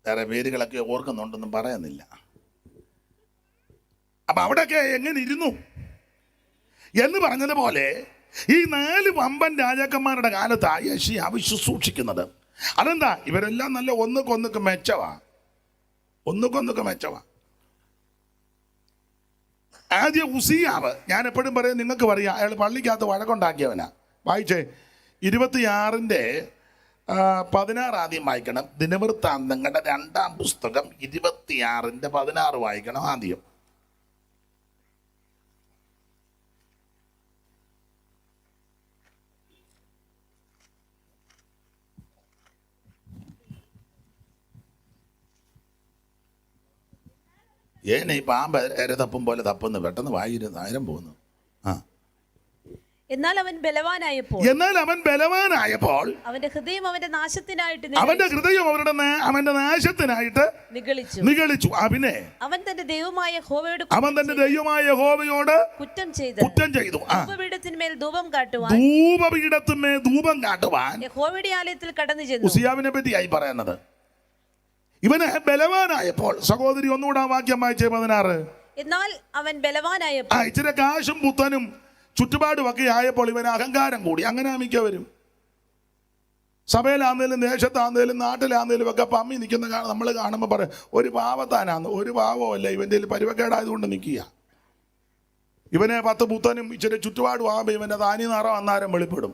വേറെ പേരുകളൊക്കെ ഓർക്കുന്നുണ്ടെന്നും പറയുന്നില്ല. അപ്പൊ അവിടെയൊക്കെ എങ്ങനെ ഇരുന്നു എന്ന് പറഞ്ഞതുപോലെ ഈ 4 വമ്പൻ രാജാക്കന്മാരുടെ കാലത്താണ് യെശയ്യാവ് ശുശ്രൂഷിക്കുന്നത്. അതെന്താ? ഇവരെല്ലാം നല്ല ഒന്നുകൊന്നൊക്കെ മെച്ചവാ. ആദ്യം ഉസിയാവ്, ഞാൻ എപ്പോഴും പറയും, നിങ്ങൾക്ക് പറയാം, അയാൾ പള്ളിക്കകത്ത് വഴക്കുണ്ടാക്കിയവനാ. വായിച്ചേ, 26-ന്റെ 16 ആദ്യം വായിക്കണം. ദിനവൃത്താന്തങ്ങളുടെ 2-ാം പുസ്തകം 26-ന്റെ 16 വായിക്കണം ആദ്യം. ഏനെ ഈ പാമ്പ് തപ്പും പോലെ തപ്പുന്നു, പെട്ടെന്ന് വായിരുന്ന് ആയിരം പോകുന്നു. എന്നാൽ അവൻ ബലവാനായപ്പോൾ അവന്റെ ഹൃദയം അവന്റെ നാശത്തിനായിട്ട് അവന്റെ നാശത്തിനായിട്ട് നിഗളിച്ചു. പിന്നെ അവൻ തന്റെ ദൈവമായ യഹോവയോട് കുറ്റം ചെയ്തു. ധൂപപീഠത്തിന്മേൽ ധൂപം കാട്ടുവാൻ യഹോവയുടെ ആലയത്തിൽ കടന്നു ചെന്നു. ഉസിയാവിനെ പറ്റിയായി പറയുന്നത്. ഇവന് ബലവാനായപ്പോൾ, സഹോദരി ഒന്നുകൂടെ വാക്യം വായിച്ചേ 16. എന്നാൽ അവൻ ബലവാനായപ്പോൾ, ഇച്ചിരി കാശും പുത്തനും ചുറ്റുപാടുമൊക്കെ ആയപ്പോൾ ഇവന് അഹങ്കാരം കൂടി. അങ്ങനെ മിക്കവരും സഭയിലാന്നേലും ദേശത്താന്നേലും നാട്ടിലാന്നേലും ഒക്കെ പമ്മി നിൽക്കുന്ന നമ്മൾ കാണുമ്പോൾ പറയും ഒരു പാവത്താനാന്ന്. ഒരു പാവമല്ല, ഇവൻ്റെ പരിവക്കേടായതുകൊണ്ട് നിൽക്കുക. ഇവനെ 10 പുത്തനും ഇച്ചിരി ചുറ്റുപാടും ആകുമ്പോൾ ഇവൻ്റെ താനി നിറം അന്നേരം വെളിപ്പെടും.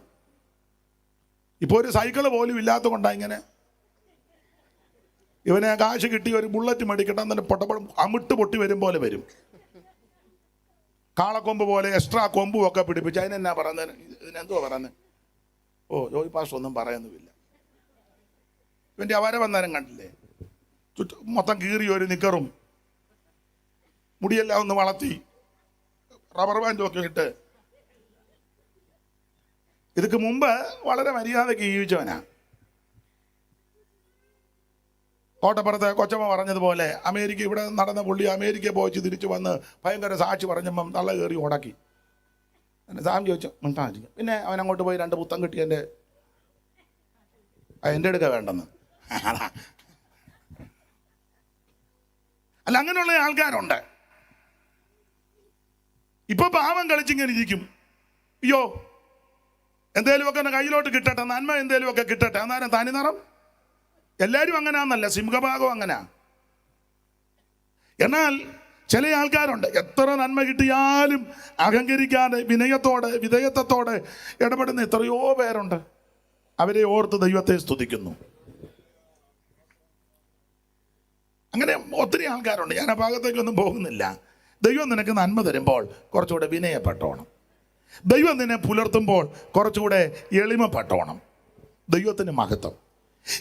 ഇപ്പോൾ ഒരു സൈക്കിള് പോലും ഇല്ലാത്ത കൊണ്ടാണ് ഇങ്ങനെ. ഇവനെ കാശ് കിട്ടി ഒരു ബുള്ളറ്റ് മേടിക്കട്ടെ, എന്നിട്ട് പൊട്ടപ്പളം അമിട്ട് പൊട്ടി വരും പോലെ വരും. കാളക്കൊമ്പ് പോലെ എക്സ്ട്രാ കൊമ്പും ഒക്കെ പിടിപ്പിച്ച് അതിനെന്നാ പറയുന്നത്, ഇതിനെന്തുവാ പറയുന്നത്? ഓ, ജോയി പാസ്റ്റർ ഒന്നും പറയുന്നുമില്ല. ഇവൻ്റെ അവരെ വന്നേരം കണ്ടില്ലേ, മൊത്തം കീറിയ ഒരു നിക്കറും മുടിയെല്ലാം ഒന്ന് വളർത്തി റബ്ബർ ബാൻഡും ഒക്കെ ഇട്ട്. ഇതൊക്കെ മുമ്പ് വളരെ മര്യാദയ്ക്ക് ജീവിച്ചവനാ. കോട്ടപ്പുറത്ത് കൊച്ചമ്മ പറഞ്ഞതുപോലെ അമേരിക്ക ഇവിടെ നടന്ന പുള്ളി അമേരിക്ക പോയിച്ച് തിരിച്ചു വന്ന് ഭയങ്കര സാക്ഷി പറഞ്ഞപ്പം തള്ള കയറി ഉടക്കി. എന്നെ സാം ചോദിച്ചു മിണ്ടായിരിക്കും. പിന്നെ അവൻ അങ്ങോട്ട് പോയി 2 പുത്തം കിട്ടി എൻ്റെ എടുക്ക വേണ്ടെന്ന്. അല്ല, അങ്ങനെയുള്ള ആൾക്കാരുണ്ട്. ഇപ്പൊ പാവം കളിച്ചിങ്ങനെ ഇരിക്കും. അയ്യോ എന്തേലുമൊക്കെ കയ്യിലോട്ട് കിട്ടട്ടെ, നന്മ എന്തേലുമൊക്കെ കിട്ടട്ടെ, അന്നേരം തനി നിറം. എല്ലാവരും അങ്ങനെയാന്നല്ല, സിംഹഭാഗം അങ്ങനെ. എന്നാൽ ചില ആൾക്കാരുണ്ട്, എത്ര നന്മ കിട്ടിയാലും അഹങ്കരിക്കാതെ വിധേയത്വത്തോടെ ഇടപെടുന്ന എത്രയോ പേരുണ്ട്. അവരെ ഓർത്ത് ദൈവത്തെ സ്തുതിക്കുന്നു. അങ്ങനെ ഒത്തിരി ആൾക്കാരുണ്ട്. ഞാൻ ആ ഭാഗത്തേക്കൊന്നും പോകുന്നില്ല. ദൈവം നിനക്ക് നന്മ തരുമ്പോൾ കുറച്ചുകൂടെ വിനയപ്പെട്ടോണം. ദൈവം നിന്നെ പുലർത്തുമ്പോൾ കുറച്ചുകൂടെ എളിമപ്പെട്ടോണം. ദൈവത്തിന് മഹത്വം.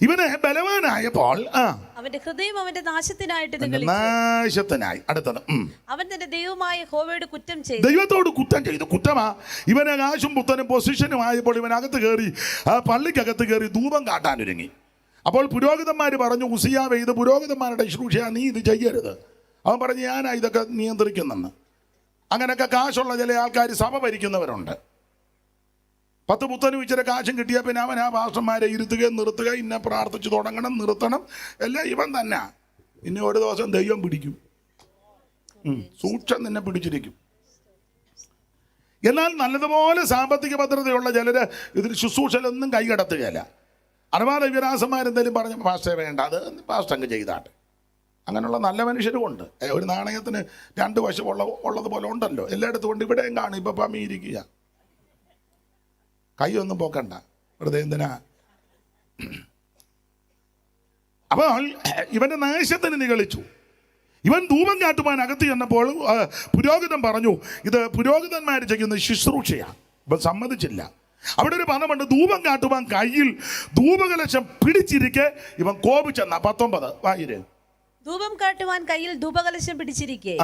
ഇവന് ബലവാനായപ്പോൾ അവന്റെ ഹൃദയം അവന്റെ നാശത്തിനായിട്ട് നാശത്തിനായി. അടുത്തത്, അവൻ തന്റെ ദൈവമായ യഹോവയോട് കുറ്റം ചെയ്തു. ദൈവത്തോട് കുറ്റം ചെയ്തു. കുറ്റമാ. ഇവന് കാശും പുത്തനും പൊസിഷനും ആയപ്പോൾ ഇവനകത്ത് കയറി, ആ പള്ളിക്കകത്ത് കയറി ധൂപം കാട്ടാനൊരുങ്ങി. അപ്പോൾ പുരോഹിതന്മാർ പറഞ്ഞു, ഉസിയാവേ, ഇത് പുരോഹിതന്മാരുടെ ശുശ്രൂഷ, നീ ഇത് ചെയ്യരുത്. അവൻ പറഞ്ഞു, ഞാനാ ഇതൊക്കെ നിയന്ത്രിക്കുന്നെന്ന്. അങ്ങനെയൊക്കെ കാശുള്ള ചില ആൾക്കാർ സഭ ഭരിക്കുന്നവരുണ്ട്. 10 പുത്തനും ഇച്ചിരി കാശും കിട്ടിയാൽ പിന്നെ അവൻ ആ പാസ്റ്റർമാരെ ഇരുത്തുകയും നിർത്തുക, ഇന്നെ പ്രാർത്ഥിച്ചു തുടങ്ങണം, നിർത്തണം, എല്ലാം ഇവൻ തന്നെ. ഇനി ഒരു ദിവസം ദൈവം പിടിക്കും, സൂക്ഷം നിന്നെ പിടിച്ചിരിക്കും. എന്നാൽ നല്ലതുപോലെ സാമ്പത്തിക ഭദ്രതയുള്ള ചിലര് ഇതിൽ ശുശ്രൂഷയിലൊന്നും കൈകടത്തുകയല്ല. അറുപാട് വിരാസന്മാരെന്തെങ്കിലും പറഞ്ഞ പാസ്റ്റേ വേണ്ട, അത് പാസ്റ്റർ അങ്ങ് ചെയ്താട്ടെ. അങ്ങനെയുള്ള നല്ല മനുഷ്യരും ഉണ്ട്. ഒരു നാണയത്തിന് 2 വശം ഉള്ളതുപോലെ ഉണ്ടല്ലോ എല്ലായിടത്തും ഉണ്ട്. ഇവിടെയും കാണും. ഇപ്പം പമ്മിയിരിക്കുക, കൈയൊന്നും പോക്കണ്ട, വെറുതെ എന്തിനാ. അപ്പോൾ ഇവന്റെ നാശത്തിന് നിഗളിച്ചു. ഇവൻ ധൂപം കാട്ടുവാൻ അകത്ത് ചെന്നപ്പോൾ പുരോഹിതൻ പറഞ്ഞു, ഇത് പുരോഹിതന്മാർ ചെയ്യുന്ന ശുശ്രൂഷയാണ്. ഇവൻ സമ്മതിച്ചില്ല. അവിടെ ഒരു പദമുണ്ട്, ധൂപം കാട്ടുവാൻ കയ്യിൽ ധൂപകലശം പിടിച്ചിരിക്കെ ഇവൻ കോപിച്ചെന്ന 19 വായിര്. ധൂപം കാട്ടുവാൻ കയ്യിൽ ധൂപകലശം പിടിച്ചിരിക്കെ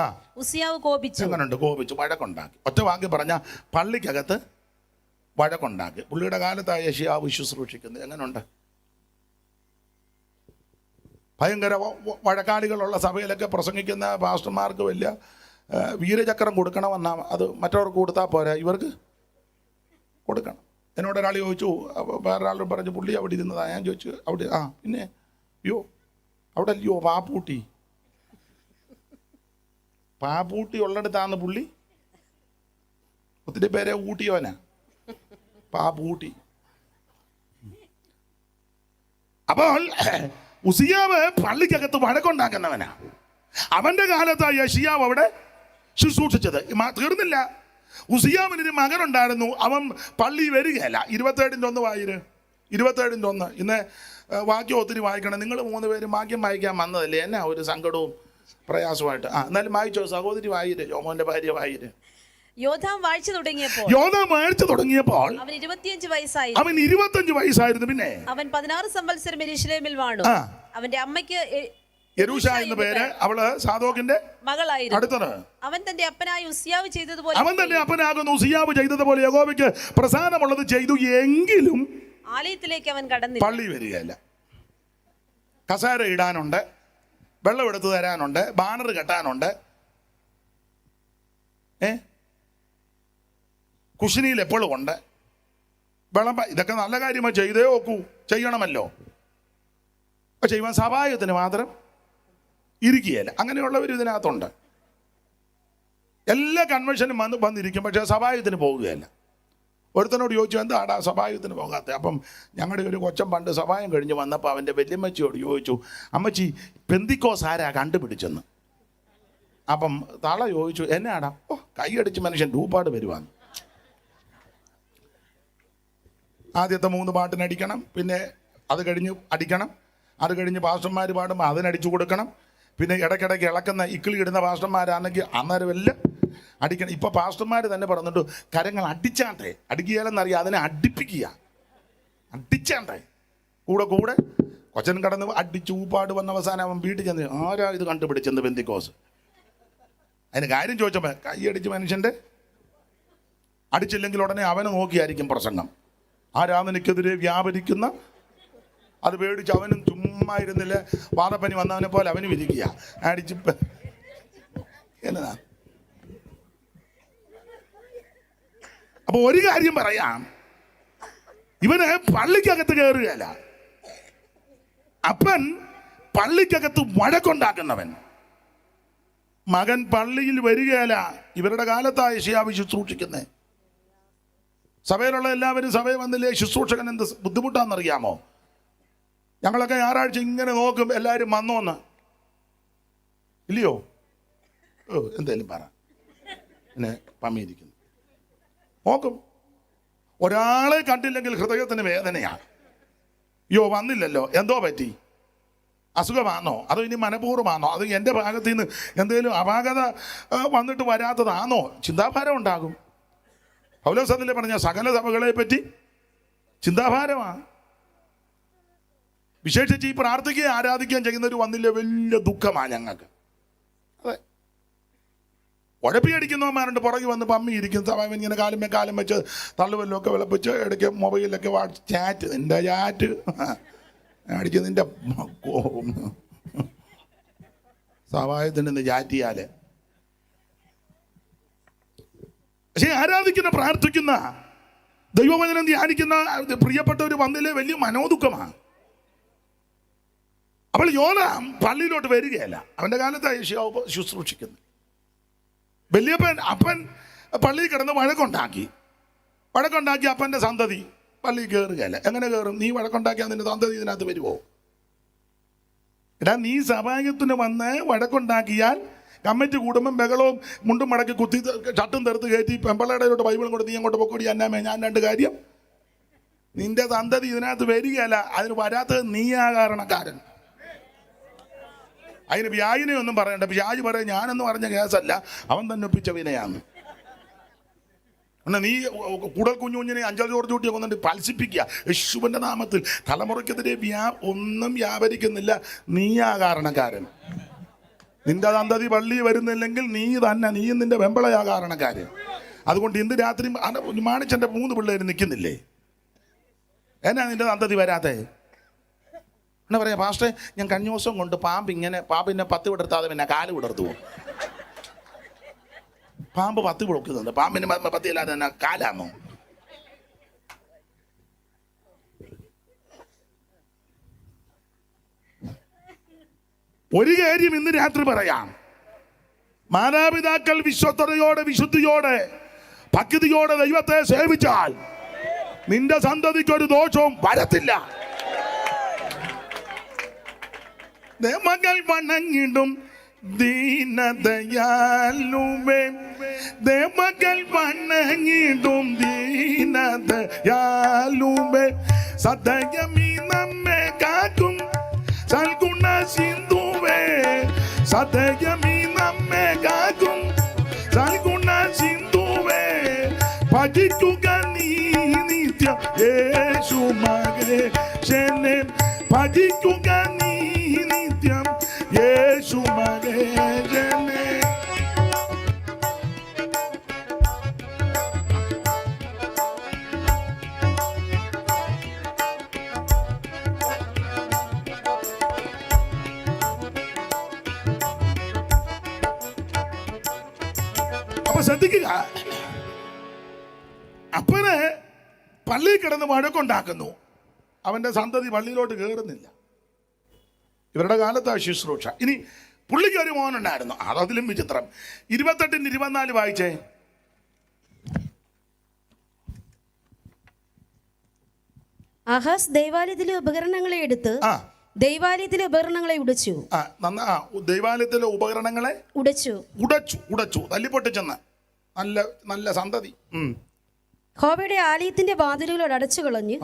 ഉസിയാവ് കോപിച്ചു. എങ്ങനെയുണ്ട്? കോപിച്ചു, വഴക്കുണ്ടാക്കി. ഒറ്റ വാക്കി പറഞ്ഞ പള്ളിക്കകത്ത് വഴക്കുണ്ടാക്കി. പുള്ളിയുടെ കാലത്തായ യെശയ്യാവ് ശുശ്രൂഷിക്കുന്നത് എങ്ങനെയുണ്ട്? ഭയങ്കര വഴക്കാളികളുള്ള സഭയിലൊക്കെ പ്രസംഗിക്കുന്ന പാസ്റ്റർമാർക്ക് വലിയ വീരചക്രം കൊടുക്കണമെന്നാ. അത് മറ്റവർക്ക് കൊടുത്താൽ പോരാ, ഇവർക്ക് കൊടുക്കണം. എന്നോട് ഒരാൾ ചോദിച്ചു, വേറൊരാൾ പറഞ്ഞു പുള്ളി അവിടെ ഇരുന്നതാ. ഞാൻ ചോദിച്ചു അവിടെ, പിന്നെ അയ്യോ അവിടെ അല്ലയോ പാപ്പൂട്ടി ഉള്ളിടത്താന്ന് പുള്ളി. ഒത്തിരി പേരെ ഊട്ടിയോനാ പാപ്പൂട്ടി. അപ്പോൾ ഉസിയാവ് പള്ളിക്കകത്ത് വഴക്കുണ്ടാക്കുന്നവനാ. അവന്റെ കാലത്താ യെശയ്യാവ് അവിടെ ശുശ്രൂഷിച്ചത്. തീർന്നില്ല. ഉസിയാവിനൊരു മകനുണ്ടായിരുന്നു. അവൻ പള്ളി വരികയല്ല. 27-1 വായിര്. 27-1. ഇന്ന് വാക്യം ഒത്തിരി വായിക്കണം. നിങ്ങൾ 3 പേരും വാക്യം വായിക്കാൻ വന്നതല്ലേ, എന്നാ ഒരു സങ്കടവും പ്രയാസമായിട്ട്. എന്നാലും വായിച്ചോ സഹോദരി, വായിര്. യോമോന്റെ ഭാര്യ വായിര്. യോഥാം വാഴ്ച തുടങ്ങിയപ്പോൾ അവൻ 25 വയസ്സായിരുന്നു. പിന്നെ അവൻ 16 സംവത്സരം യെരൂശലേമിൽ വാണു. അവന്റെ അമ്മയ്ക്ക് യെരൂശ എന്ന പേര്. അവള് സാദോക്കിന്റെ മകളായിരുന്നു. അടുത്തത് അവൻ തന്റെ അപ്പനായ ഉസിയാവ് ചെയ്തതുപോലെ അവൻ തന്നെ അപ്പനാകുന്നു. ഉസിയാവ് ചെയ്തതുപോലെ യഹോവയ്ക്ക് പ്രസാദമുള്ളത് ചെയ്തു, എങ്കിലും ആലയത്തിലേക്ക് അവൻ കടന്നില്ല. പള്ളി വരികയല്ല. കസേര ഇടാനുണ്ട്, വെള്ളം എടുത്തു തരാനുണ്ട്, ബാനർ കെട്ടാനുണ്ട്, കുശിനിയിൽ എപ്പോഴും ഉണ്ട്, വിളമ്പ. ഇതൊക്കെ നല്ല കാര്യമായി ചെയ്തേ ഒക്കൂ, ചെയ്യണമല്ലോ. പക്ഷെ ഇവൻ സഭായത്തിന് മാത്രം ഇരിക്കുകയല്ല. അങ്ങനെയുള്ളവർ ഇതിനകത്തുണ്ട്. എല്ലാ കൺവെൻഷനും വന്നിരിക്കും, പക്ഷേ സഭായത്തിന് പോകുകയല്ല. ഒരുത്തനോട് ചോദിച്ചു, എന്താടാ സഭായത്തിന് പോകാത്ത? അപ്പം ഞങ്ങളുടെ ഒരു കൊച്ചൻ പണ്ട് സഭായം കഴിഞ്ഞ് വന്നപ്പോൾ അവൻ്റെ വല്യമ്മച്ചിയോട് ചോദിച്ചു, അമ്മച്ചി പെന്തിക്കോസ് ആരാ കണ്ടുപിടിച്ചെന്ന്. അപ്പം തള ചോദിച്ചു, എന്നാടാ? ഓ, കൈയടിച്ച് മനുഷ്യൻ രൂപാട് വരുവാന്ന്. ആദ്യത്തെ 3 പാട്ടിനടിക്കണം, പിന്നെ അത് കഴിഞ്ഞ് അടിക്കണം, അത് കഴിഞ്ഞ് പാസ്റ്റർമാർ പാടുമ്പോൾ അതിനടിച്ചു കൊടുക്കണം, പിന്നെ ഇടയ്ക്കിടയ്ക്ക് ഇളക്കുന്ന ഇക്കിളി ഇടുന്ന പാസ്റ്റർമാരാണെങ്കിൽ അന്നേരം എല്ലാം അടിക്കണം. ഇപ്പോൾ പാസ്റ്റർമാർ തന്നെ പറഞ്ഞിട്ട് കരങ്ങൾ അടിച്ചാട്ടെ, അടിക്കുകയെന്നറിയാം, അതിനെ അടിപ്പിക്കുക, അടിച്ചാട്ടെ. കൂടെ കൂടെ കൊച്ചൻ കടന്ന് അടിച്ച് ഊപ്പാട് വന്ന അവസാനം അവൻ വീട്ടിൽ ചെന്ന്, ആരാ ഇത് കണ്ടുപിടിച്ചെന്ന് പെന്തിക്കോസ്? അതിന് കാര്യം ചോദിച്ചപ്പോൾ കൈയടിച്ച് മനുഷ്യൻ്റെ അടിച്ചില്ലെങ്കിൽ ഉടനെ അവനെ നോക്കിയായിരിക്കും പ്രസംഗം. ആരാധനയ്ക്കെതിരെ വ്യാപരിക്കുന്ന, അത് പേടിച്ച് അവനും ചുമ്മാ ഇരുന്നില്ല, വാദപ്പനി വന്നവനെ പോലെ അവനും ഇരിക്കുക, അടിച്ച് എന്നതാ. അപ്പൊ ഒരു കാര്യം പറയാം, ഇവന് പള്ളിക്കകത്ത് കയറുകയല്ല. അപ്പൻ പള്ളിക്കകത്ത് വഴക്കുണ്ടാക്കുന്നവൻ, മകൻ പള്ളിയിൽ വരികയല്ല. ഇവരുടെ കാലത്തായ യെശയ്യാവ് ശുശ്രൂഷിക്കുന്നത്. സഭയിലുള്ള എല്ലാവരും സഭയിൽ വന്നില്ലേ, ശുശ്രൂഷകൻ എന്ത് ബുദ്ധിമുട്ടാണെന്നറിയാമോ? ഞങ്ങളൊക്കെ ഞായറാഴ്ച ഇങ്ങനെ നോക്കും, എല്ലാവരും വന്നോന്ന് ഇല്ലയോ? ഓ, എന്തേലും പറ, പിന്നെ പമ്മിയിരിക്കുന്നു. നോക്കും, ഒരാളെ കണ്ടില്ലെങ്കിൽ ഹൃദയത്തിന് വേദനയാണ്. അയ്യോ വന്നില്ലല്ലോ, എന്തോ പറ്റി? അസുഖമാണോ? അതോ ഇനി മനഃപൂർവ്വമാണോ? അത് എൻ്റെ ഭാഗത്തു നിന്ന് എന്തെങ്കിലും അപാകത വന്നിട്ട് വരാത്തതാണോ? ചിന്താഭാരം ഉണ്ടാകും. പൗലോസ് അതിലെ പറഞ്ഞ സകല സഭകളെ പറ്റി ചിന്താഭാരമാണ്. വിശേഷിച്ച് ഈ പ്രാർത്ഥിക്കുകയും ആരാധിക്കുകയും ചെയ്യുന്നവർ വന്നില്ല, വലിയ ദുഃഖമാണ് ഞങ്ങൾക്ക്. അതെ, ഉഴപ്പിയടിക്കുന്നവന്മാരുണ്ട്, പുറകെ വന്ന് പമ്മി ഇരിക്കും. സമയം ഇങ്ങനെ കാലം വെച്ച് തള്ളുവല്ലോ ഒക്കെ വിളപ്പിച്ച് ഇടയ്ക്ക് മൊബൈലിലൊക്കെ ചാറ്റ്, നിൻ്റെ ചാറ്റ് അടിച്ച് നിൻ്റെ സഹായത്തിന് നിന്ന് ചാറ്റ് ചെയ്യാൽ. പക്ഷേ ആരാധിക്കുന്ന, പ്രാർത്ഥിക്കുന്ന, ദൈവവചനം ധ്യാനിക്കുന്ന പ്രിയപ്പെട്ടവർ വന്നില്ലേ, വലിയ മനോദുഃഖമാണ്. അപ്പോൾ യോനാം പള്ളിയിലോട്ട് വരികയല്ല. അവൻ്റെ കാലത്താണ് യെശയ്യാവ് ശുശ്രൂഷിക്കുന്നത്. വലിയപ്പൻ അപ്പൻ പള്ളിയിൽ കിടന്ന് വഴക്കുണ്ടാക്കി അപ്പൻ്റെ സന്തതി പള്ളിയിൽ കയറുകയല്ല. എങ്ങനെ കയറും? നീ വഴക്കുണ്ടാക്കിയാൽ നിന്റെ സന്തതി ഇതിനകത്ത് വരുമോ? എടാ, നീ സഭായത്തിന് വന്ന് വഴക്കുണ്ടാക്കിയാൽ കമ്മിറ്റി കൂടുമ്പം ബഹളവും മുണ്ടും മടക്കി കുത്തി ചട്ടും തെറുത്ത് കയറ്റി പെമ്പളയുടെയോട്ട് ബൈബിളും കൊടുത്ത് നീ അങ്ങോട്ട് പൊക്കൂടി അന്നാമേ. ഞാൻ 2 കാര്യം, നിന്റെ സന്തതി ഇതിനകത്ത് വരികയല്ല. അതിന് വരാത്തത് നീയാ കാരണക്കാരൻ. അതിന് വ്യാജിനെ ഒന്നും പറയണ്ട. വ്യാജ് പറയാം, ഞാനെന്ന് പറഞ്ഞ കേസല്ല, അവൻ തന്നെ ഒപ്പിച്ച വിനയാന്ന്. നീ കൂടുതൽ കുഞ്ഞിനെ അഞ്ചൽ ജോർജ് കുട്ടിയെ കൊന്നിട്ട് പത്സിപ്പിക്കുക. യേശുവിൻ്റെ നാമത്തിൽ തലമുറയ്ക്കെതിരെ ഒന്നും വ്യാപരിക്കുന്നില്ല, നീയാ കാരണക്കാരൻ. നിന്റെ സന്തതി പള്ളി വരുന്നില്ലെങ്കിൽ നീയും നിന്റെ വെമ്പളയാ കാരണക്കാരൻ. അതുകൊണ്ട് ഇന്ന് രാത്രി മാണിച്ചൻ്റെ 3 പിള്ളേർ നിൽക്കുന്നില്ലേ? എന്നാ നിന്റെ സന്തതി വരാത്തേ? എന്നാ പറയാ, പാസ്റ്റേ ഞാൻ കഴിഞ്ഞ ദിവസം കൊണ്ട് പാമ്പിന്നെ 10 വിടർത്താതെ പിന്നെ 4 വിടർത്തു പോകും. പാമ്പ് 10 വിളക്കുന്നുണ്ട്, പാമ്പിന് 10 ഇല്ലാതെ തന്നെ കാലാമോ? ഒരു കാര്യം ഇന്ന് രാത്രി പറയാം, മാതാപിതാക്കൾ വിശ്വസ്തയോടെ, വിശുദ്ധിയോടെ, ഭക്തിയോടെ ദൈവത്തെ സേവിച്ചാൽ നിന്റെ സന്തതിക്കൊരു ദോഷവും വരത്തില്ല. മകൾ വണങ്ങിടും ദീനദയാലുവേ, മകൾ വണങ്ങിടും ദീനദയാലുവേ, സദയമീ നമ്മെ കാക്കും സൽഗുണ സിന്ധുവേ, സദയമീ നമ്മെ കാക്കും സൽഗുണ സിന്ധുവേ, ഭജിക്കുക നീ നിത്യം യേശു മകനെ, ഭജിക്കുക നീ നിത്യം യേശു മഹേശനെ. അപ്പൊ ശ്രദ്ധിക്കുക, അപ്പന് പള്ളിയിൽ കിടന്ന് വഴക്കുണ്ടാക്കുന്നു, അവന്റെ സന്തതി പള്ളിയിലോട്ട് കയറുന്നില്ല. ഇവരുടെ കാലത്ത് ആ ശുശ്രൂഷ. ഇനി പുള്ളിക്ക് ഒരു മോനുണ്ടായിരുന്നു, അതതിലും വിചിത്രം. 28-24 വായിച്ചേ. ആഹാസ് ദൈവാലയത്തിലെ ഉപകരണങ്ങളെ എടുത്ത് ദൈവാലയത്തിലെ ഉപകരണങ്ങളെ ഉടച്ചു. ദൈവാലയത്തിലെ ഉപകരണങ്ങളെ ഉടച്ചു തല്ലിപ്പൊട്ടിച്ചെന്ന്. നല്ല നല്ല സന്തതി. യഹോവയുടെ ആലയത്തിന്റെ വാതിലുകൾ അടച്ചു കളഞ്ഞു.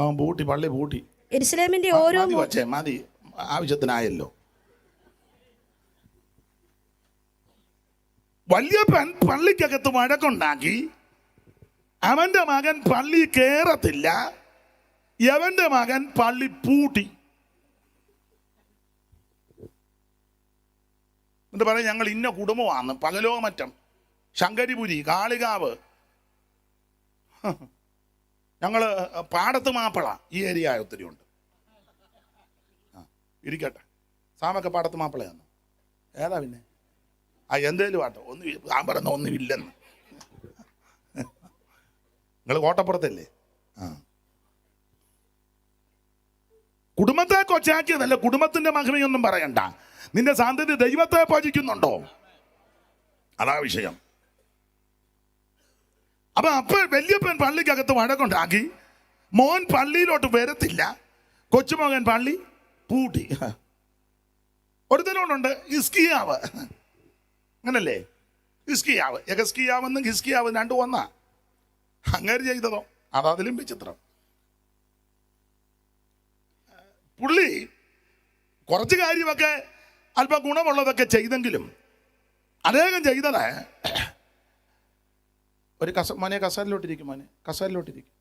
പള്ളി പൂട്ടി. യെരൂശലേമിന്റെ ഓരോ മതി, ആവശ്യത്തിനായല്ലോ. വല്യപ്പൻ പള്ളിക്കകത്ത് വഴക്കുണ്ടാക്കി. അവന്റെ മകൻ പള്ളി കേറത്തില്ല, യവന്റെ മകൻ പള്ളി പൂട്ടി. എന്നിട്ട് പറയും ഞങ്ങൾ ഇന്ന കുടുംബമാണ്, പകലോമറ്റം, ശങ്കരിപുരി, കാളികാവ്, ഞങ്ങള് പാടത്ത് മാപ്പിള. ഈ ഏരിയ ഒത്തിരി ഉണ്ട്. ഇരിക്കട്ടെ, സാമൊക്കെ പാടത്ത് മാപ്പിളയാന്ന്. ഏതാ പിന്നെ? എന്തേലും ആട്ടോ, ഒന്നും ഞാൻ പറയുന്ന ഒന്നുമില്ലെന്ന്. നിങ്ങൾ കോട്ടപ്പുറത്തല്ലേ? കുടുംബത്തെ കൊച്ചാക്കിയതല്ല, കുടുംബത്തിന്റെ മഹിമയൊന്നും പറയണ്ട. നിന്റെ സാന്തിധ്യ ദൈവത്തെ ഭജിക്കുന്നുണ്ടോ? അതാ വിഷയം. അപ്പൊ വല്യപ്പൻ പള്ളിക്കകത്ത് വഴക്കുണ്ടാക്കി. മോൻ പള്ളിയിലോട്ട് വരത്തില്ല, കൊച്ചുമകൻ പള്ളി പൂട്ടി. ഒരുത്തനോടുണ്ട് ഹിസ്കിയാവ്, അങ്ങനല്ലേ? ഹിസ്കിയാവ്, യഹസ്കിയാവെന്നും ഹിസ്കിയാവ് രണ്ടും ഒന്നാ. അങ്ങനെ ചെയ്തതോ അതതിലും വിചിത്രം. പുള്ളി കുറച്ച് കാര്യമൊക്കെ അല്പം ഗുണമുള്ളതൊക്കെ ചെയ്തെങ്കിലും അദ്ദേഹം ചെയ്തത് ഒരു മോനെ കസേരയിലോട്ടിരിക്കും, മോനെ കസേരയിലോട്ടിരിക്കും.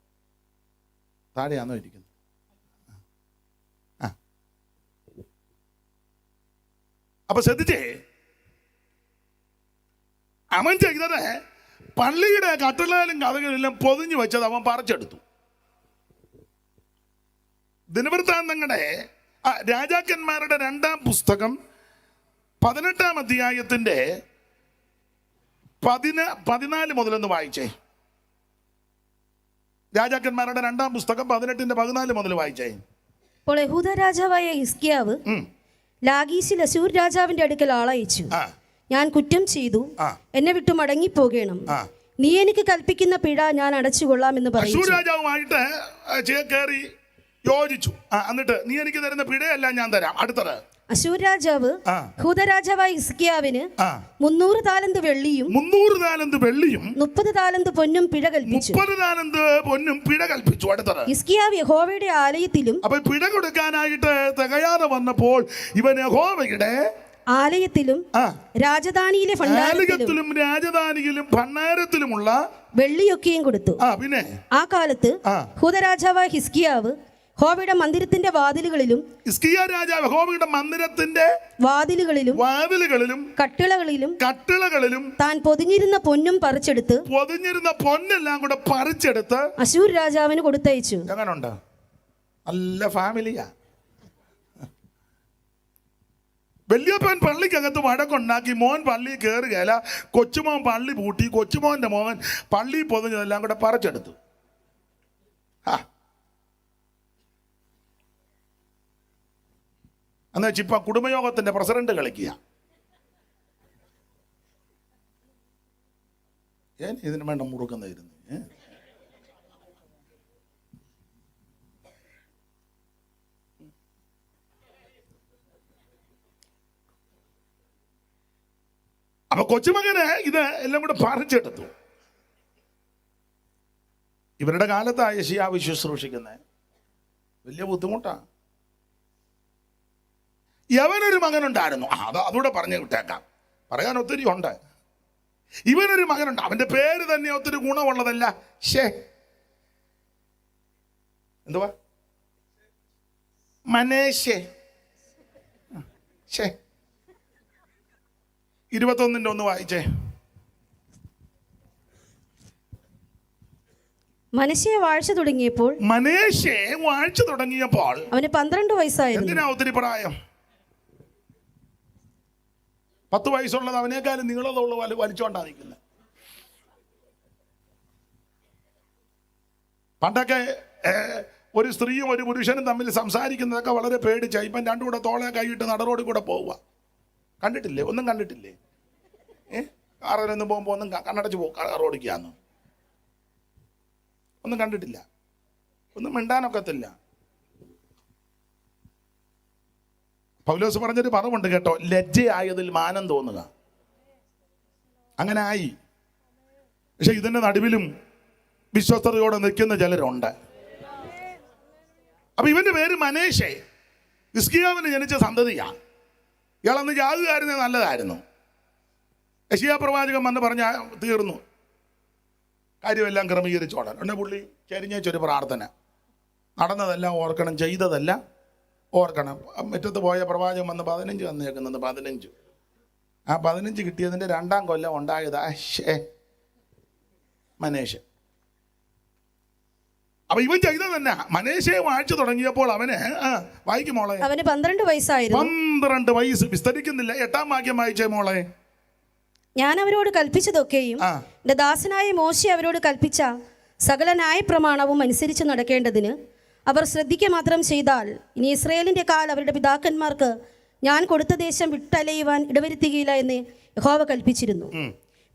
താഴെയാണോ ഇരിക്കുന്നത്? അപ്പൊ ശ്രദ്ധിച്ചേ, അവൻ ചെയ്തത് പള്ളിയുടെ കട്ടലാലും കഥകളെല്ലാം പൊതിഞ്ഞു വെച്ചത് അവൻ പറിച്ചെടുത്തു. ദിനവൃത്താന്തങ്ങളുടെ രാജാക്കന്മാരുടെ 2-ാം പുസ്തകം 18-ാം അധ്യായത്തിന്റെ 14 മുതലൊന്ന് വായിച്ചേ. രാജാക്കന്മാരുടെ 2-ാം പുസ്തകം 18-14 മുതൽ വായിച്ചേ. അപ്പോൾ യഹൂദ രാജാവായ ഹിസ്കിയാവ് ലാഗീശിൽ അശൂർ രാജാവിന്റെ അടുക്കൽ ആളയച്ചു. ഞാൻ കുറ്റം ചെയ്തു, എന്നെ വിട്ടു മടങ്ങിപ്പോകണം. നീ എനിക്ക് കൽപ്പിക്കുന്ന പിഴ ഞാൻ അടച്ചുകൊള്ളാമെന്ന് പറഞ്ഞു. അശൂർ രാജാവുമായിട്ട് കയറി യോജിച്ചു. എന്നിട്ട് നീ എനിക്ക് തരുന്ന പിഴയല്ല ഞാൻ തരാം. അടുത്തത് അശൂർ രാജാവ് യഹൂദ രാജാവായ ഹിസ്കിയാവിന് 300 താലന്ത് വെള്ളിയും 30 താലന്ത് പൊന്നും പിഴ കൽപ്പിച്ചു. അടുത്തത് ഹിസ്കിയാവ് യഹോവയുടെ ആലയത്തിലും. അപ്പൊ പിഴ കൊടുക്കാനായിട്ട് തികയാതെ വന്നപ്പോൾ ഇവൻ യഹോവയുടെ ആലയത്തിലും രാജധാനിയിലെ രാജധാനിയിലും ഭണ്ഡാരത്തിലുമുള്ള വെള്ളിയൊക്കെയും കൊടുത്തു. പിന്നെ ആ കാലത്ത് യഹൂദ രാജാവായ ഹിസ്കിയാവ് യഹോവയുടെ മന്ദിരത്തിന്റെ വാതിലുകളിലും വാതിലുകളിലും കട്ടിളകളിലും താൻ പൊതിഞ്ഞിരുന്ന പൊന്നും പറിച്ചെടുത്ത് പൊന്നെല്ലാം കൂടെ പറിച്ചെടുത്ത് അശൂർ രാജാവിന് കൊടുത്തയച്ചു. എങ്ങനുണ്ട്? നല്ല ഫാമിലിയാ. വല്യപ്പൻ പള്ളിക്കകത്ത് വഴക്കുണ്ടാക്കി. മോൻ പള്ളി കയറുകയല്ല, കൊച്ചുമോൻ പള്ളി പൂട്ടി. കൊച്ചുമോന്റെ മോൻ പള്ളി പൊതിഞ്ഞതെല്ലാം കൂടെ പറിച്ചെടുത്തു. എന്ന് വെച്ചാൽ ഇപ്പൊ കുടുംബയോഗത്തിന്റെ പ്രസിഡന്റ് കളിക്കുക. ഇതിന് വേണ്ട മുറുക്കുന്നതായിരുന്നു. അപ്പൊ കൊച്ചുമകന് ഇത് എല്ലാം കൂടെ പറിച്ചെടുത്തു. ഇവരുടെ കാലത്ത് യെശയ്യാവ് ശുശ്രൂഷിക്കുന്നത് വലിയ ബുദ്ധിമുട്ടാണ്. യവനൊരു മകനുണ്ടായിരുന്നു. അതുകൂടെ പറഞ്ഞു വിട്ടേക്കാം, പറയാൻ ഒത്തിരി ഉണ്ട്. ഇവനൊരു മകനുണ്ട്, അവന്റെ പേര് തന്നെ ഒത്തിരി ഗുണമുള്ളതല്ല. എന്തുവാ? മനേശേ. 21 ഒന്ന് വായിച്ചേ. മനശ്ശയെ വാഴ്ച തുടങ്ങിയപ്പോൾ അവന് 12 വയസ്സായിരുന്നു. എന്തിനാ ഒത്തിരി പ്രായം? 10 വയസ്സുള്ളത് അവനേക്കാളും നീളമുള്ള വലിച്ചോണ്ടാ നിൽക്കുന്നത്. പണ്ടൊക്കെ ഒരു സ്ത്രീയും ഒരു പുരുഷനും തമ്മിൽ സംസാരിക്കുന്നതൊക്കെ വളരെ പേടിച്ച. ഇപ്പം രണ്ടും കൂടെ തോളെ കൈയിട്ട് നടറോഡിൽ കൂടെ പോവുക. കണ്ടിട്ടില്ലേ? ഒന്നും കണ്ടിട്ടില്ലേ? കാറിലൊന്നും പോകുമ്പോൾ ഒന്നും കണ്ണടച്ച് പോകും റോഡിക്കാന്ന്. ഒന്നും കണ്ടിട്ടില്ല. ഒന്നും മിണ്ടാനൊക്കത്തില്ല. പൗലോസ് പറഞ്ഞൊരു പദമുണ്ട് കേട്ടോ, ലജ്ജയായതിൽ മാനം തോന്നുക. അങ്ങനെ ആയി. പക്ഷെ ഇതിൻ്റെ നടുവിലും വിശ്വസ്തയോടെ നിൽക്കുന്ന ചിലരുണ്ട്. അപ്പൊ ഇവന്റെ പേര് മനേഷെ. ഹിസ്കിയാവിന് ജനിച്ച സന്തതിയാണ്. ഇയാളന്ന് ജാതികാരനെ നല്ലതായിരുന്നു. യെശയ്യാ പ്രവാചകൻ വന്ന് പറഞ്ഞ തീർന്നു, കാര്യമെല്ലാം ക്രമീകരിച്ചോളാൻ. എന്നെ പുള്ളി ചരിഞ്ഞൊരു പ്രാർത്ഥന. നടന്നതെല്ലാം ഓർക്കണം, ചെയ്തതെല്ലാം ഓർക്കണം. മുറ്റത്ത് പോയ പ്രവാചകൻ വന്ന് 15 തന്നേക്കുന്നത്. 15 ആ 15 കിട്ടിയതിൻ്റെ 2-ാം കൊല്ലം ഉണ്ടായതാ മനേഷ്. അപ്പൊ ഇവൻ ചെയ്ത തന്നെ മനേഷയെ വാഴ്ച തുടങ്ങിയപ്പോൾ അവന് വായിക്കും മോളെ. അവന് 12 വയസ്സായിരുന്നു. 12 വയസ്സ്. വിസ്തരിക്കുന്നില്ല. 8-ാം വാക്യം വായിച്ചേ മോളെ. ഞാൻ അവരോട് കൽപ്പിച്ചതൊക്കെയും എന്റെ ദാസനായ മോശെ അവരോട് കൽപ്പിച്ച സകല ന്യായപ്രമാണവും അനുസരിച്ച് നടക്കേണ്ടതിന് അവർ ശ്രദ്ധിക്കുക മാത്രം ചെയ്താൽ ഇനി ഇസ്രായേലിന്റെ കാൽ അവരുടെ പിതാക്കന്മാർക്ക് ഞാൻ കൊടുത്ത ദേശം വിട്ടലയുവാൻ ഇടവരുത്തുകയില്ല എന്ന് യഹോവ കൽപ്പിച്ചിരുന്നു.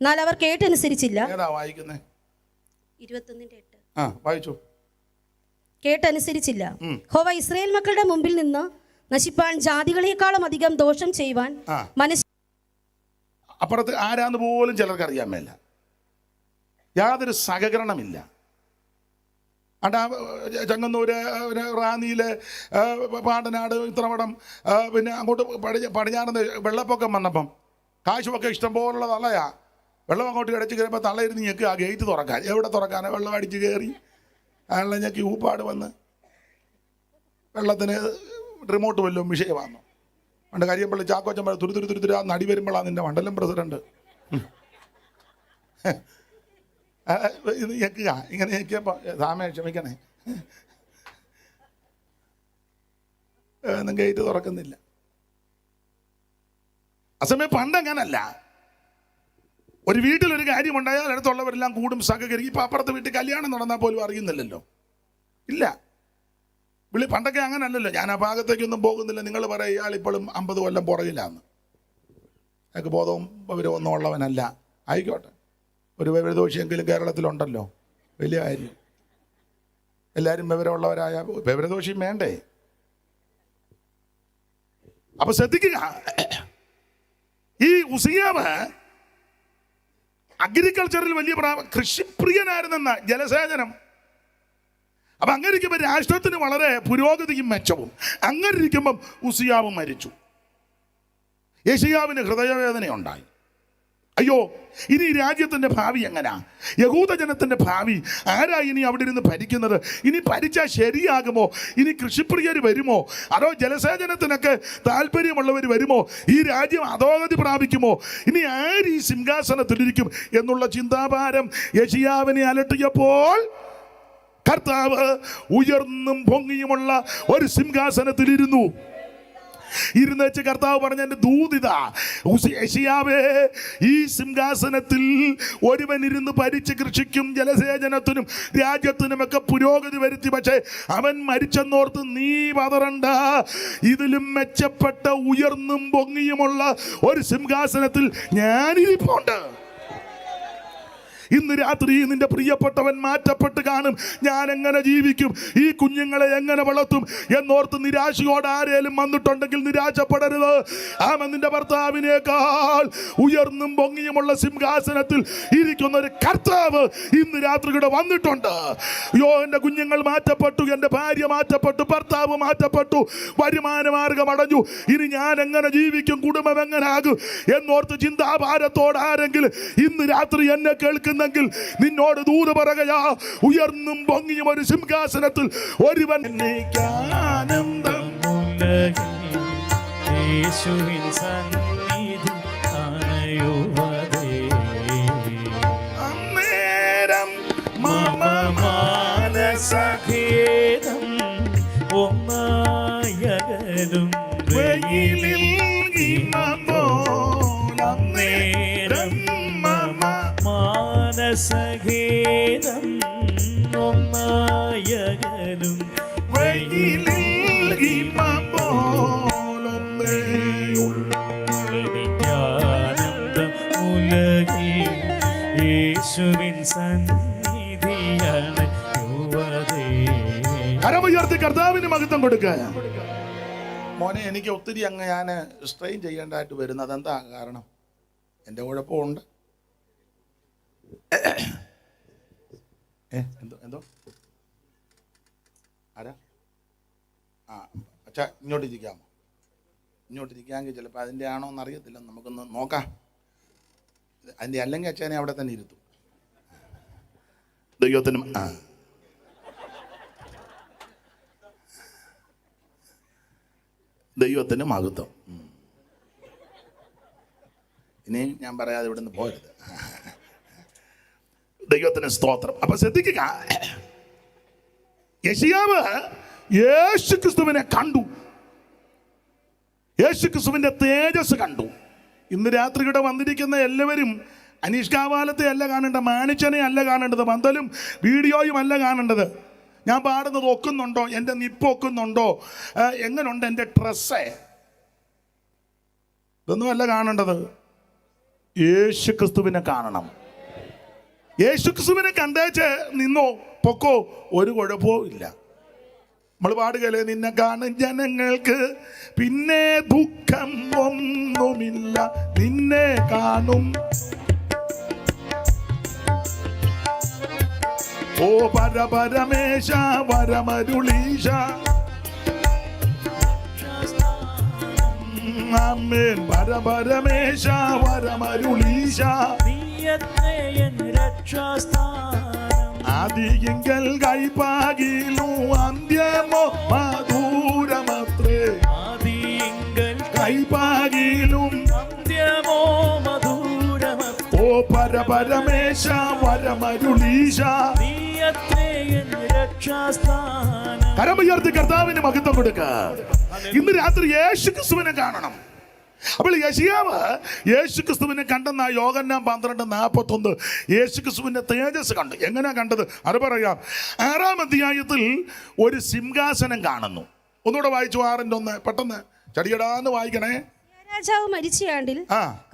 എന്നാൽ അവർ കേട്ടനുസരിച്ചില്ല. 21:8 കേട്ടനുസരിച്ചില്ല. യഹോവ ഇസ്രായേൽ മക്കളുടെ മുമ്പിൽ നിന്ന് നശിപ്പാൻ ജാതികളെക്കാളും അധികം ദോഷം ചെയ്യുവാൻ മനസ്സ്. അപ്പുറത്ത് ആരാന്ന് പോലും ചിലർക്ക് അറിയാൻ മേല. യാതൊരു സഹകരണമില്ല. അണ്ടാ ചെങ്ങന്നൂര്, റാന്നിയില്, പാണ്ടനാട്, ഇത്രവടം, പിന്നെ അങ്ങോട്ട് പടിഞ്ഞാറുന്ന് വെള്ളപ്പൊക്കം വന്നപ്പം കാശുമൊക്കെ ഇഷ്ടംപോലുള്ള തള്ളയാ. വെള്ളം അങ്ങോട്ട് കിടച്ച് കയറിയപ്പോൾ തള്ളയിരുന്ന് ഞെക്ക് ആ ഗേറ്റ് തുറക്കാൻ. എവിടെ തുറക്കാനോ? വെള്ളം അടിച്ച് കയറി അയാളെ ഞെക്കി ഊപ്പാട് വന്ന് വെള്ളത്തിന് റിമോട്ട് വല്ലതും വിഷയമാണോ? പണ്ട് കരിയമ്പള്ളി ചാക്കോച്ചമ്പഴ തുരുതുരു ആ നടി വരുമ്പോഴാണ് നിന്റെ മണ്ഡലം പ്രസിഡന്റ് ഇത് ഞെക്കുക. ഇങ്ങനെ ഞെക്കിയപ്പോൾ സാമേ ക്ഷമിക്കണേ, ഗേറ്റ് തുറക്കുന്നില്ല. അസമയം പണ്ടങ്ങനല്ല. ഒരു വീട്ടിലൊരു കാര്യമുണ്ടായാൽ അടുത്തുള്ളവരെല്ലാം കൂടും, സഹകരിക്കും. ഇപ്പം അപ്പുറത്തെ വീട്ടിൽ കല്യാണം നടന്നാൽ പോലും അറിയുന്നില്ലല്ലോ. ഇല്ല, പണ്ടൊക്കെ അങ്ങനല്ലല്ലോ. ഞാൻ ആ ഭാഗത്തേക്കൊന്നും പോകുന്നില്ല. നിങ്ങൾ പറയും ഇയാൾ ഇപ്പോഴും 50 കൊല്ലം പുറകിലാന്ന്. അയാൾക്ക് ബോധവും വിവരമൊന്നും ഉള്ളവനല്ല. ആയിക്കോട്ടെ, ഒരു വിവരദോഷിയെങ്കിലും കേരളത്തിലുണ്ടല്ലോ, വലിയ കാര്യം. എല്ലാവരും വിവരമുള്ളവരായ വിവരദോഷിയും വേണ്ടേ? അപ്പൊ ശ്രദ്ധിക്കുക, ഈ ഉസിയാവ് അഗ്രികൾച്ചറിൽ വലിയ കൃഷിപ്രിയനായിരുന്നെന്ന ജലസേചനം. അപ്പൊ അങ്ങനെ ഇരിക്കുമ്പോൾ രാഷ്ട്രത്തിന് വളരെ പുരോഗതിയും മെച്ചവും. അങ്ങനെ ഇരിക്കുമ്പം ഉസിയാവ് മരിച്ചു. യെശയ്യാവിന് ഹൃദയവേദനയുണ്ടായി. അയ്യോ, ഇനി രാജ്യത്തിന്റെ ഭാവി എങ്ങനാ? യഹൂദജനത്തിന്റെ ഭാവി ആരാ ഇനി അവിടെ ഇരുന്ന് ഭരിക്കുന്നത്? ഇനി ഭരിച്ചാൽ ശരിയാകുമോ? ഇനി കൃഷിപ്രിയർ വരുമോ? അതോ ജലസേചനത്തിനൊക്കെ താല്പര്യമുള്ളവർ വരുമോ? ഈ രാജ്യം അധോഗതി പ്രാപിക്കുമോ? ഇനി ആര് ഈ സിംഹാസനത്തിലിരിക്കും എന്നുള്ള ചിന്താഭാരം യെശയ്യാവിനെ അലട്ടിയപ്പോൾ കർത്താവ് ഉയർന്നും പൊങ്ങിയുമുള്ള ഒരു സിംഹാസനത്തിലിരുന്നു. ഇരുന്ന് വെച്ച് കർത്താവ് പറഞ്ഞ എൻ്റെ ദൂതിത, യെശയ്യാവേ, ഈ സിംഹാസനത്തിൽ ഒരുവൻ ഇരുന്ന് ഭരിച്ച് കൃഷിക്കും ജലസേചനത്തിനും രാജ്യത്തിനുമൊക്കെ പുരോഗതി വരുത്തി. പക്ഷേ അവൻ മരിച്ചെന്നോർത്ത് നീ പതറണ്ട. ഇതിലും മെച്ചപ്പെട്ട ഉയർന്നും പൊങ്ങിയുമുള്ള ഒരു സിംഹാസനത്തിൽ ഞാനിരിപ്പുണ്ട്. ഇന്ന് രാത്രി നിന്റെ പ്രിയപ്പെട്ടവൻ മാറ്റപ്പെട്ട് കാണും. ഞാൻ എങ്ങനെ ജീവിക്കും, ഈ കുഞ്ഞുങ്ങളെ എങ്ങനെ വളർത്തും എന്നോർത്ത് നിരാശയോടെ ആരേലും വന്നിട്ടുണ്ടെങ്കിൽ നിരാശപ്പെടരുത്. ആമൻ. നിന്റെ ഭർത്താവിനേക്കാൾ ഉയർന്നും പൊങ്ങിയുമുള്ള സിംഹാസനത്തിൽ ഇരിക്കുന്ന ഒരു കർത്താവ് ഇന്ന് രാത്രി കൂടെ വന്നിട്ടുണ്ട്. യോ, എൻ്റെ കുഞ്ഞുങ്ങൾ മാറ്റപ്പെട്ടു, എൻ്റെ ഭാര്യ മാറ്റപ്പെട്ടു, ഭർത്താവ് മാറ്റപ്പെട്ടു, വരുമാന മാർഗം അടഞ്ഞു. ഇനി ഞാൻ എങ്ങനെ ജീവിക്കും, കുടുംബം എങ്ങനാകും എന്നോർത്ത് ചിന്താഭാരത്തോടെ ആരെങ്കിലും ഇന്ന് രാത്രി എന്നെ കേൾക്കുന്നെങ്കിൽ നിന്നോട് ദൂത് പറയുകയാ, ഉയർന്നും പൊങ്ങിയും ഒരു സിംഹാസനത്തിൽ ഒരുവൻ യേശുവിൻ സന്നിധി യുവതേ അന്നേരം മമ മാനസഖേദം ഒന്നായകലും വെയിലിൽ അന്നേരം മമ മാനസഖേദം ഒന്നായകലും വെയിലിൽ ആനന്ദം ഉലകിൽ യേശുവിൻ സന്നിധിയാണ് യുവതേ. കരമുയർത്തി കർത്താവിന് മഹത്വം കൊടുക്കുക. മോനെ, എനിക്ക് ഒത്തിരി അങ്ങ് ഞാൻ സ്ട്രെയിൻ ചെയ്യേണ്ടതായിട്ട് വരുന്നത് എന്താ കാരണം? എൻ്റെ കുഴപ്പമുണ്ട്. എന്തോ എന്തോ ആരാ? ആ അച്ഛാ, ഇങ്ങോട്ടിരിക്കാമോ? ഇങ്ങോട്ടിരിക്കാമെങ്കിൽ ചിലപ്പോൾ അതിൻ്റെ ആണോ എന്ന് അറിയത്തില്ല, നമുക്കൊന്ന് നോക്കാം. അതിൻ്റെ അല്ലെങ്കിൽ അച്ഛനെ അവിടെ തന്നെ ഇരുത്തും. ദൈവത്തിനും ദൈവത്തിന് മഹത്വം. ഇനിയും ഞാൻ പറയാതെ ഇവിടെ നിന്ന് പോരുത്. ദൈവത്തിന് സ്തോത്രം. അപ്പൊ ശ്രദ്ധിക്കുക, യെശയ്യാവ് യേശുക്രിസ്തുവിനെ കണ്ടു, യേശുക്രിസ്തുവിന്റെ തേജസ് കണ്ടു. ഇന്ന് രാത്രി ഇവിടെ വന്നിരിക്കുന്ന എല്ലാവരും അനീഷ്കാവാലത്തെ അല്ല കാണേണ്ടത്, മാണിച്ചനെ അല്ല കാണേണ്ടത്, പന്തലും വീഡിയോയും അല്ല കാണേണ്ടത്. ഞാൻ പാടുന്നത് ഒക്കുന്നുണ്ടോ, എൻ്റെ നിപ്പ് ഒക്കുന്നുണ്ടോ, എങ്ങനുണ്ട് എൻ്റെ ഡ്രസ്സ്, ഇതൊന്നും അല്ല കാണേണ്ടത്. യേശുക്രിസ്തുവിനെ കാണണം. യേശുക്രിസ്തുവിനെ കണ്ടേച്ച് നിന്നോ പൊക്കോ ഒരു കുഴപ്പവും ഇല്ല. നമ്മൾ പാടുകയല്ലേ, നിന്നെ കാണും ജനങ്ങൾക്ക് പിന്നെ ദുഃഖം ഒന്നുമില്ല, നിന്നെ കാണും ഓ പരപരമേശ വരമരുളീശ. ആമേൻ. പരപരമേശ വരമരുളീശ. ആദിയെങ്കിൽ കൈപ്പാകിലു അന്ത്യമോ മധുരമത്രേ, കൈപ്പാകിലും അന്ത്യമോ മധുരമത്രേ. ഓ പരപരമേശ വരമരുളീശ. കരമുയർത്തി കർത്താവിന് മഹത്വം കൊടുക്കുക. ഇന്ന് രാത്രി യേശുക്രിസ്തുവിനെ കാണണം. അപ്പോൾ യെശയ്യാവ് യേശുക്രിസ്തുവിനെ കണ്ടെന്ന യോഹന്നാൻ 12:41 യേശുക്രിസ്തുവിന്റെ തേജസ് കണ്ടു. എങ്ങനെയാ കണ്ടത് അത് പറയാം. 6-ാം അധ്യായത്തിൽ ഒരു സിംഹാസനം കാണുന്നു. ഒന്നുകൂടെ വായിച്ചു, 6:1 പെട്ടെന്ന് ചടിയടാന്ന് വായിക്കണേ. രാജാവ് മരിച്ചയാണ്ടിൽ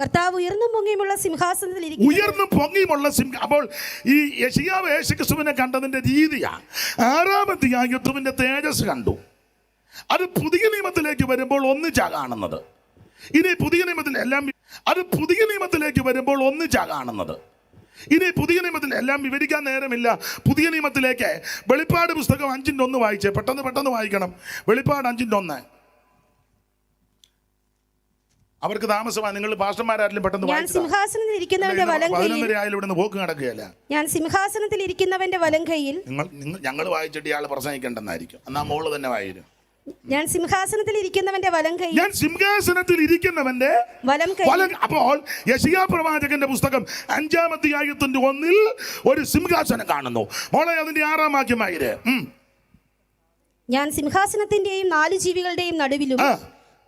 കർത്താവ് ഉയർന്നും പൊങ്ങിയുമുള്ള സിംഹാസനത്തിൽ ഉയർന്നും പൊങ്ങിയുമുള്ള അപ്പോൾ ഈ യെശയ്യാവ് യേശുക്രിസ്തുവിനെ കണ്ടതിന്റെ രീതിയാ. 6-ാം അധ്യായത്തിന്റെ തേജസ് കണ്ടു. അത് പുതിയ നിയമത്തിലേക്ക് വരുമ്പോൾ ഒന്നിച്ചാ കാണുന്നത്. ഇനി പുതിയ നിയമത്തിൽ എല്ലാം പുതിയ നിയമത്തിലേക്ക് വരുമ്പോൾ ഒന്നിച്ചാ കാണുന്നത്. ഇനി പുതിയ നിയമത്തിൽ എല്ലാം വിവരിക്കാൻ നേരമില്ല. പുതിയ നിയമത്തിലേക്ക് വെളിപ്പാട് പുസ്തകം 5:1 വായിച്ചേ, പെട്ടെന്ന് വായിക്കണം. വെളിപ്പാട് 5:1. അവർക്ക് താമസമാണ്. നിങ്ങൾ പാസ്റ്റർമാരാരെങ്കിലും പെട്ടെന്ന് ഞാൻ സിംഹാസനത്തിൽ ഇരിക്കുന്നവന്റെ പോക്ക് നടക്കുകയല്ല. ഞാൻ സിംഹാസനത്തിൽ ഇരിക്കുന്നവന്റെ വലം കൈയിൽ ഞങ്ങൾ വായിച്ചിട്ട് ഇയാൾ പ്രസംഗിക്കേണ്ടെന്നായിരിക്കും. എന്നാ മോള് തന്നെ വായിരും. ഞാൻ സിംഹാസനത്തിൽ ഇരിക്കുന്നവന്റെ വലം കൈ, ഞാൻ സിംഹാസനത്തിൽ ഇരിക്കുന്നവന്റെ വലം കൈ. അപ്പോൾ യെശയ്യാ പ്രവാചകന്റെ പുസ്തകം 5-ാം അധ്യായത്തിന്റെ 1 ഒരു സിംഹാസനം കാണുന്നു. മോളെ അതിന്റെ 6-ാം വാക്യമായിര്. ഞാൻ സിംഹാസനത്തിന്റെയും 4 ജീവികളുടെയും നടുവിലും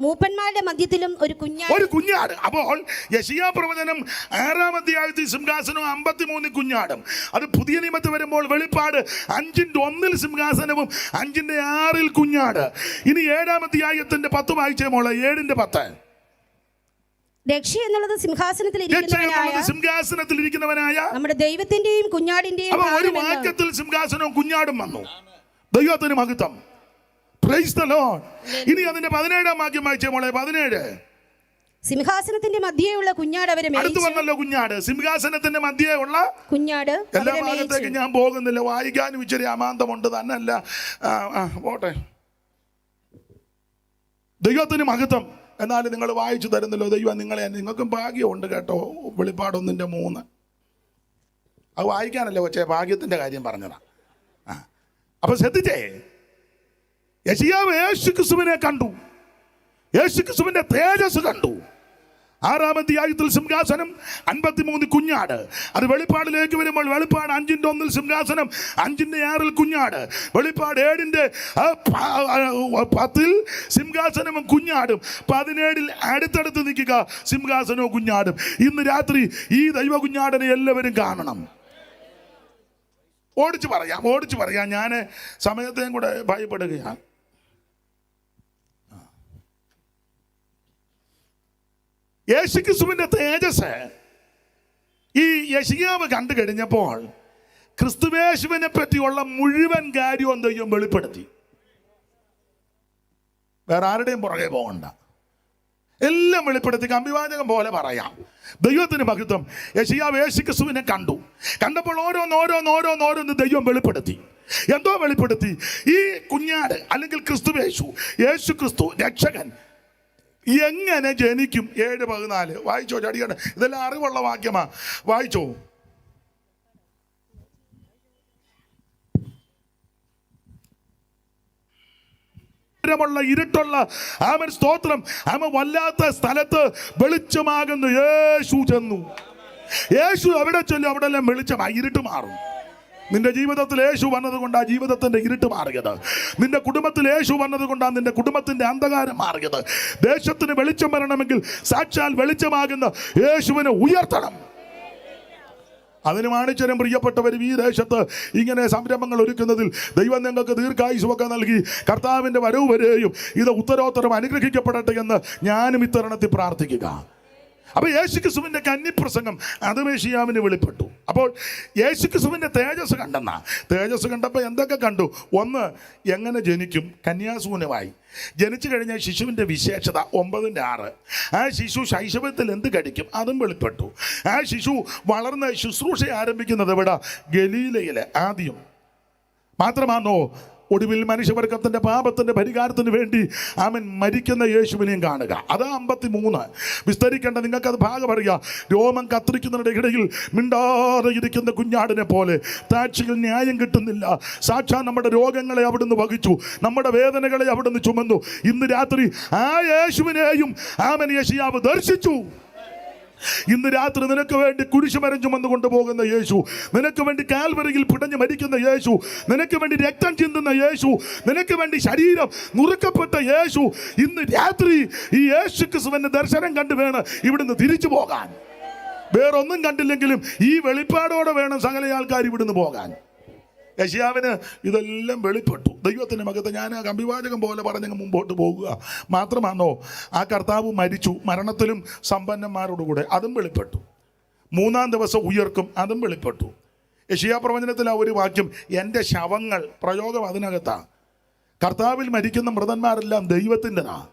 മൂപ്പന്മാരുടെ മധ്യത്തിലും ഒരു കുഞ്ഞാട്. അപ്പോൾ യെശയ്യാ പ്രവചനം 6-ാം അധ്യായത്തിൽ സിംഹാസനവും 53 കുഞ്ഞാടും. അത് പുതിയ നിയമത്തിൽ വരുമ്പോൾ വെളിപ്പാട് 5:1 സിംഹാസനവും 5:6 കുഞ്ഞാട്. ഇനി 7-ാം അധ്യായത്തിന്റെ 10 വായിച്ചേ മോളെ. 7:10. രക്ഷ എന്നുള്ളത് സിംഹാസനത്തിൽ ഇരിക്കുന്നവനായ നമ്മുടെ ദൈവത്തിന്റെയും കുഞ്ഞാടിന്റെയും ഒരു വാക്യത്തിൽ സിംഹാസനവും കുഞ്ഞാടും വന്നു. ദൈവത്തിന് മഹത്വം. Praise the Lord. ഇനി അതിന്റെ 17-ാം വാക്യം വായിച്ചേ മോളെ. 17. സിംഹാസനത്തിന്റെ മധ്യേയുള്ള കുഞ്ഞാട് അവരെ അടുത്ത് വന്നല്ലോ കുഞ്ഞാട്. സിംഹാസനത്തിന്റെ മധ്യേയുള്ള കുഞ്ഞാട്. എല്ലാ ഭാഗത്തേക്ക് ഞാൻ പോകുന്നില്ല, വായിക്കാനും ഇച്ചിരി അമാന്തമുണ്ട് തന്നല്ല. പോട്ടെ. ദൈവത്തിന് മഹത്വം. എന്നാലും നിങ്ങൾ വായിച്ചു തരുന്നല്ലോ ദൈവം നിങ്ങളെ. നിങ്ങൾക്കും ഭാഗ്യമുണ്ട് കേട്ടോ. വെളിപ്പാട് 1:3 അത് വായിക്കാനല്ലേ കൊച്ചേ, ഭാഗ്യത്തിന്റെ കാര്യം പറഞ്ഞതാ. അപ്പൊ ശ്രദ്ധിച്ചേ, യെശയ്യാവ് യേശുക്രിസ്തുവിനെ കണ്ടു, യേശുക്രിസ്തുവിന്റെ തേജസ് കണ്ടു. 6-ാം അധ്യായത്തിൽ സിംഹാസനം, 53 കുഞ്ഞാട്. അത് വെളിപ്പാടിലേക്ക് വരുമ്പോൾ വെളിപ്പാട് 5:1 സിംഹാസനം, 5:6 കുഞ്ഞാട്. വെളിപ്പാട് 7:10 സിംഹാസനവും കുഞ്ഞാടും, 17 അടുത്തടുത്ത് നിൽക്കുക സിംഹാസനവും കുഞ്ഞാടും. ഇന്ന് രാത്രി ഈ ദൈവ കുഞ്ഞാടിനെ എല്ലാവരും കാണണം. ഓടിച്ചു പറയാം. ഞാൻ സമയത്തെയും കൂടെ ഭയപ്പെടുകയാണ്. യേശുക്രിസ്തുവിന്റെ തേജസ് ഈ യെശയ്യാവ് കണ്ടു കഴിഞ്ഞപ്പോൾ ക്രിസ്തുവേശുവിനെ പറ്റിയുള്ള മുഴുവൻ കാര്യവും ദൈവം വെളിപ്പെടുത്തി. വേറെ ആരുടെയും പുറകെ പോകണ്ട, എല്ലാം വെളിപ്പെടുത്തി കമ്പിവാചകം പോലെ പറയാം. ദൈവത്തിന് മഹത്വം. യെശയ്യാവ് യേശുക്രിസ്തുവിനെ കണ്ടപ്പോൾ ഓരോന്ന് ദൈവം വെളിപ്പെടുത്തി. എന്തോ വെളിപ്പെടുത്തി? ഈ കുഞ്ഞാട് അല്ലെങ്കിൽ ക്രിസ്തുവേശു, യേശു ക്രിസ്തു രക്ഷകൻ എങ്ങനെ ജനിക്കും? 7:14 വായിച്ചോ, ചടിയാണ്. ഇതെല്ലാം അറിവുള്ള വാക്യമാ, വായിച്ചോ. ഇരുട്ടുള്ള അവൻ സ്തോത്രം, അവൻ വല്ലാത്ത സ്ഥലത്ത് വെളിച്ചമാകുന്നു യേശു ചെന്നു. യേശു എവിടെ ചെല്ലും അവിടെ എല്ലാം വെളിച്ചമായി, ഇരുട്ട് മാറും. നിന്റെ ജീവിതത്തിൽ യേശു വന്നത് കൊണ്ടാണ് ജീവിതത്തിന്റെ ഇരുട്ട് മാറിയത്. നിന്റെ കുടുംബത്തിൽ യേശു വന്നത് കൊണ്ടാണ് നിന്റെ കുടുംബത്തിന്റെ അന്ധകാരം മാറിയത്. ദേശത്തിന് വെളിച്ചം വരണമെങ്കിൽ സാക്ഷാൽ വെളിച്ചമാകുന്ന യേശുവിനെ ഉയർത്തണം. അതിന് മാണിച്ചരം പ്രിയപ്പെട്ടവർ, ഈ ദേശത്ത് ഇങ്ങനെ സംരംഭങ്ങൾ ഒരുക്കുന്നതിൽ ദൈവം നിങ്ങൾക്ക് ദീർഘായുസ്സൊക്കെ നൽകി കർത്താവിൻ്റെ വരവ് വരെയും ഇത് ഉത്തരോത്തരം അനുഗ്രഹിക്കപ്പെടട്ടെ എന്ന് ഞാനും ഇത്തരണത്തിൽ പ്രാർത്ഥിക്കുക. അപ്പോൾ യേശുക്രിസ്തുവിൻ്റെ കന്നിപ്രസംഗം അത് യെശയ്യാവിന് വെളിപ്പെട്ടു. അപ്പോൾ യേശുക്രിസ്തുവിൻ്റെ തേജസ് കണ്ടപ്പോൾ എന്തൊക്കെ കണ്ടു? ഒന്ന്, എങ്ങനെ ജനിക്കും? കന്യാസൂനമായി ജനിച്ചു കഴിഞ്ഞാൽ ശിശുവിൻ്റെ വിശേഷത 9:6. ആ ശിശു ശൈശവത്തിൽ എന്ത് കഴിക്കും? അതും വെളിപ്പെട്ടു. ആ ശിശു വളർന്ന് ശുശ്രൂഷ ആരംഭിക്കുന്നത് ഇവിടെ ഗലീലയിൽ ആദ്യം. മാത്രമാണോ ഒടുവിൽ മനുഷ്യവർഗത്തിൻ്റെ പാപത്തിൻ്റെ പരിഹാരത്തിന് വേണ്ടി അവൻ മരിക്കുന്ന യേശുവിനെയും കാണുക. അത് 53 വിസ്തരിക്കേണ്ട, നിങ്ങൾക്കത് ഭാഗം അറിയാം. രോമം കത്തിരിക്കുന്നതിൻ്റെ ഇടയിൽ മിണ്ടാതെ ഇരിക്കുന്ന കുഞ്ഞാടിനെ പോലെ സാക്ഷികൾ ന്യായം കിട്ടുന്നില്ല. സാക്ഷാൽ നമ്മുടെ രോഗങ്ങളെ അവിടുന്ന് വഹിച്ചു, നമ്മുടെ വേദനകളെ അവിടുന്ന് ചുമന്നു. ഇന്ന് രാത്രി ആ യേശുവിനെയും അവൻ യെശയ്യാവ് ദർശിച്ചു. ഇന്ന് രാത്രി നിനക്ക് വേണ്ടി കുരിശുമരം ചുമന്നു കൊണ്ടുപോകുന്ന യേശു, നിനക്ക് വേണ്ടി കാൽവരിയിൽ പിടഞ്ഞു മരിക്കുന്ന യേശു, നിനക്ക് വേണ്ടി രക്തം ചിന്തുന്ന യേശു, നിനക്ക് വേണ്ടി ശരീരം നുറുക്കപ്പെട്ട യേശു, ഇന്ന് രാത്രി ഈ യേശുക്രിസ്തുവിന്റെ ദർശനം കണ്ടു വേണം ഇവിടുന്ന് തിരിച്ചു പോകാൻ. വേറൊന്നും കണ്ടില്ലെങ്കിലും ഈ വെളിപ്പാടോടെ വേണം സകല ആൾക്കാർ ഇവിടുന്ന് പോകാൻ. യെശയ്യാവിന് ഇതെല്ലാം വെളിപ്പെട്ടു. ദൈവത്തിൻ്റെ മകത്ത് ഞാൻ കമ്പിവാചകം പോലെ പറഞ്ഞങ്ങ് മുമ്പോട്ട് പോകുക. മാത്രമാണോ ആ കർത്താവ് മരിച്ചു, മരണത്തിലും സമ്പന്നന്മാരോടുകൂടെ, അതും വെളിപ്പെട്ടു. 3-ാം ദിവസം ഉയർക്കും, അതും വെളിപ്പെട്ടു. യെശയ്യാ പ്രവചനത്തിൽ ആ ഒരു വാക്യം, എൻ്റെ ശവങ്ങൾ, പ്രയോഗം അതിനകത്താണ്. കർത്താവിൽ മരിക്കുന്ന മൃതന്മാരെല്ലാം ദൈവത്തിൻ്റെതാണ്.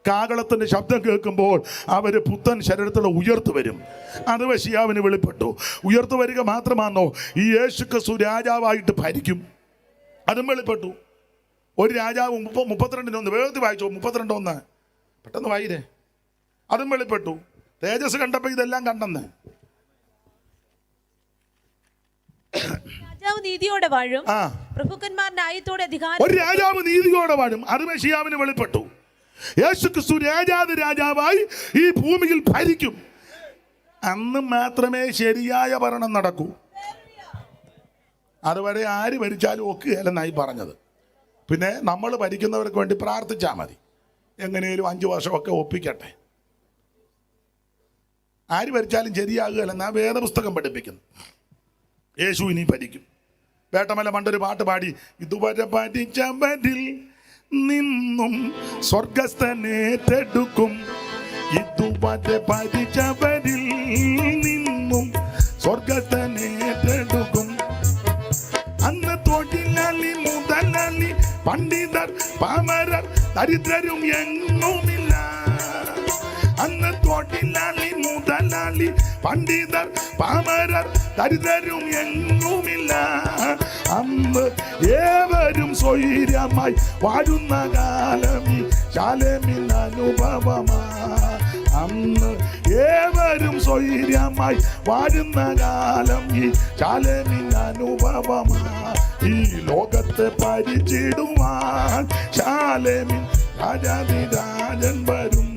കാകളത്തിൻ്റെ ശബ്ദം കേൾക്കുമ്പോൾ അവർ പുത്തൻ ശരീരത്തിൽ ഉയർത്തു വരും. അത് യെശയ്യാവിന് വെളിപ്പെട്ടു. ഉയർത്തു വരിക മാത്രമാണോ, ഈ യേശുക്രിസ്തു രാജാവായിട്ട് ഭരിക്കും, അതും വെളിപ്പെട്ടു. ഒരു രാജാവ് 32:1 വേഗത്തിൽ വായിച്ചോ, 32:1 പെട്ടെന്ന് വായിരേ, അതും വെളിപ്പെട്ടു. തേജസ് കണ്ടപ്പോൾ ഇതെല്ലാം കണ്ടെന്ന്. രാജാവ് നീതിയോടെ വാഴും, പ്രഭുക്കന്മാരുടെ ആയത്തോടെ അധികാരം. ഒരു രാജാവ് നീതിയോടെ വാഴും, അത് യെശയ്യാവിന് വെളിപ്പെട്ടു. യേശുക്രിസ്തു രാജാവായി ഈ ഭൂമിയിൽ ഭരിക്കും. അന്ന് മാത്രമേ ശരിയായ ഭരണം നടക്കൂ. അതുവരെ ആര് ഭരിച്ചാലും ഒക്കുകയല്ലെന്നായി പറഞ്ഞത്. പിന്നെ നമ്മൾ ഭരിക്കുന്നവർക്ക് വേണ്ടി പ്രാർത്ഥിച്ചാൽ മതി, എങ്ങനെയും 5 വർഷമൊക്കെ ഒപ്പിക്കട്ടെ. ആര് ഭരിച്ചാലും ശരിയാകുകയല്ലെന്നാ വേദപുസ്തകം പഠിപ്പിക്കുന്നു. യേശു ഇനി ഭരിക്കും. വേട്ടമല പണ്ടൊരു പാട്ട് പാടി, ഇതുവരെ ഭരിച്ചവരിൽ നിന്നും സ്വർഗസ്ഥനേറ്റെടുക്കും, ഇതുവരെ ഭരിച്ചവരിൽ നിന്നും സ്വർഗസ്ഥനേറ്റെടുക്കും. അന്ന് തൊഴിലാളി മുതലാളി പണ്ഡിതർ പാമരർ ദരിദ്രരും എങ്ങുമില്ല. അന്ന് തൊഴിലാളി മുതലാളി പണ്ഡിതർ പാമരർ ദരിദ്രരും എങ്ങുമില്ല. അന്ന് ഏവരും സ്വൈര്യമായി വാഴുന്ന കാലം ഈ ശാലേമിൻ അനുഭവമാ. അന്ന് ഏവരും സ്വൈര്യമായി വാഴുന്ന കാലം ഈ ശാലേമിൻ അനുഭവമാ. ഈ ലോകത്തെ പരിചിടുവാൻ ശാലേമിൻ രാജാതിരാജൻ വരും.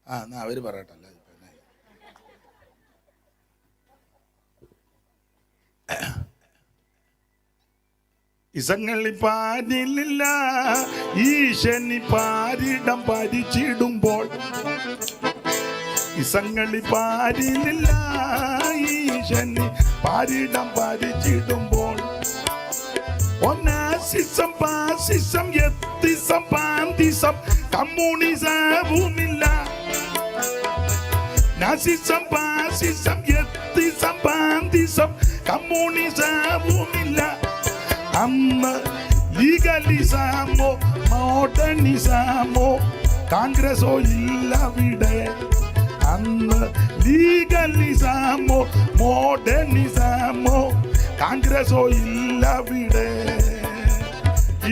എന്നാ അവര് പറയട്ടല്ല. ഇസങ്ങളിൽ പാരില്ല ഈശനി പാരിടം പരിച്ചിടുമ്പോൾ, ഇസങ്ങളിൽ പാരില്ല ഈശനി പാരിടം പരിച്ചിടുമ്പോൾ, ഒന്നാസിസം പാസിസം എത്തിസം പാന്തിസം കമ്മ്യൂണിസവുമില്ല. നാസിസം പാസിസം എത്തിസം പാന്തിസം കമ്മ്യൂണിസവുമില്ല. അന്ന് ലീഗലിസമോ മോഡേണിസമോ കോൺഗ്രസോ ഇല്ലവിടെ. അന്ന് ലീഗലിസമോ മോഡേണിസമോ കോൺഗ്രസോ ഇല്ലവിടെ.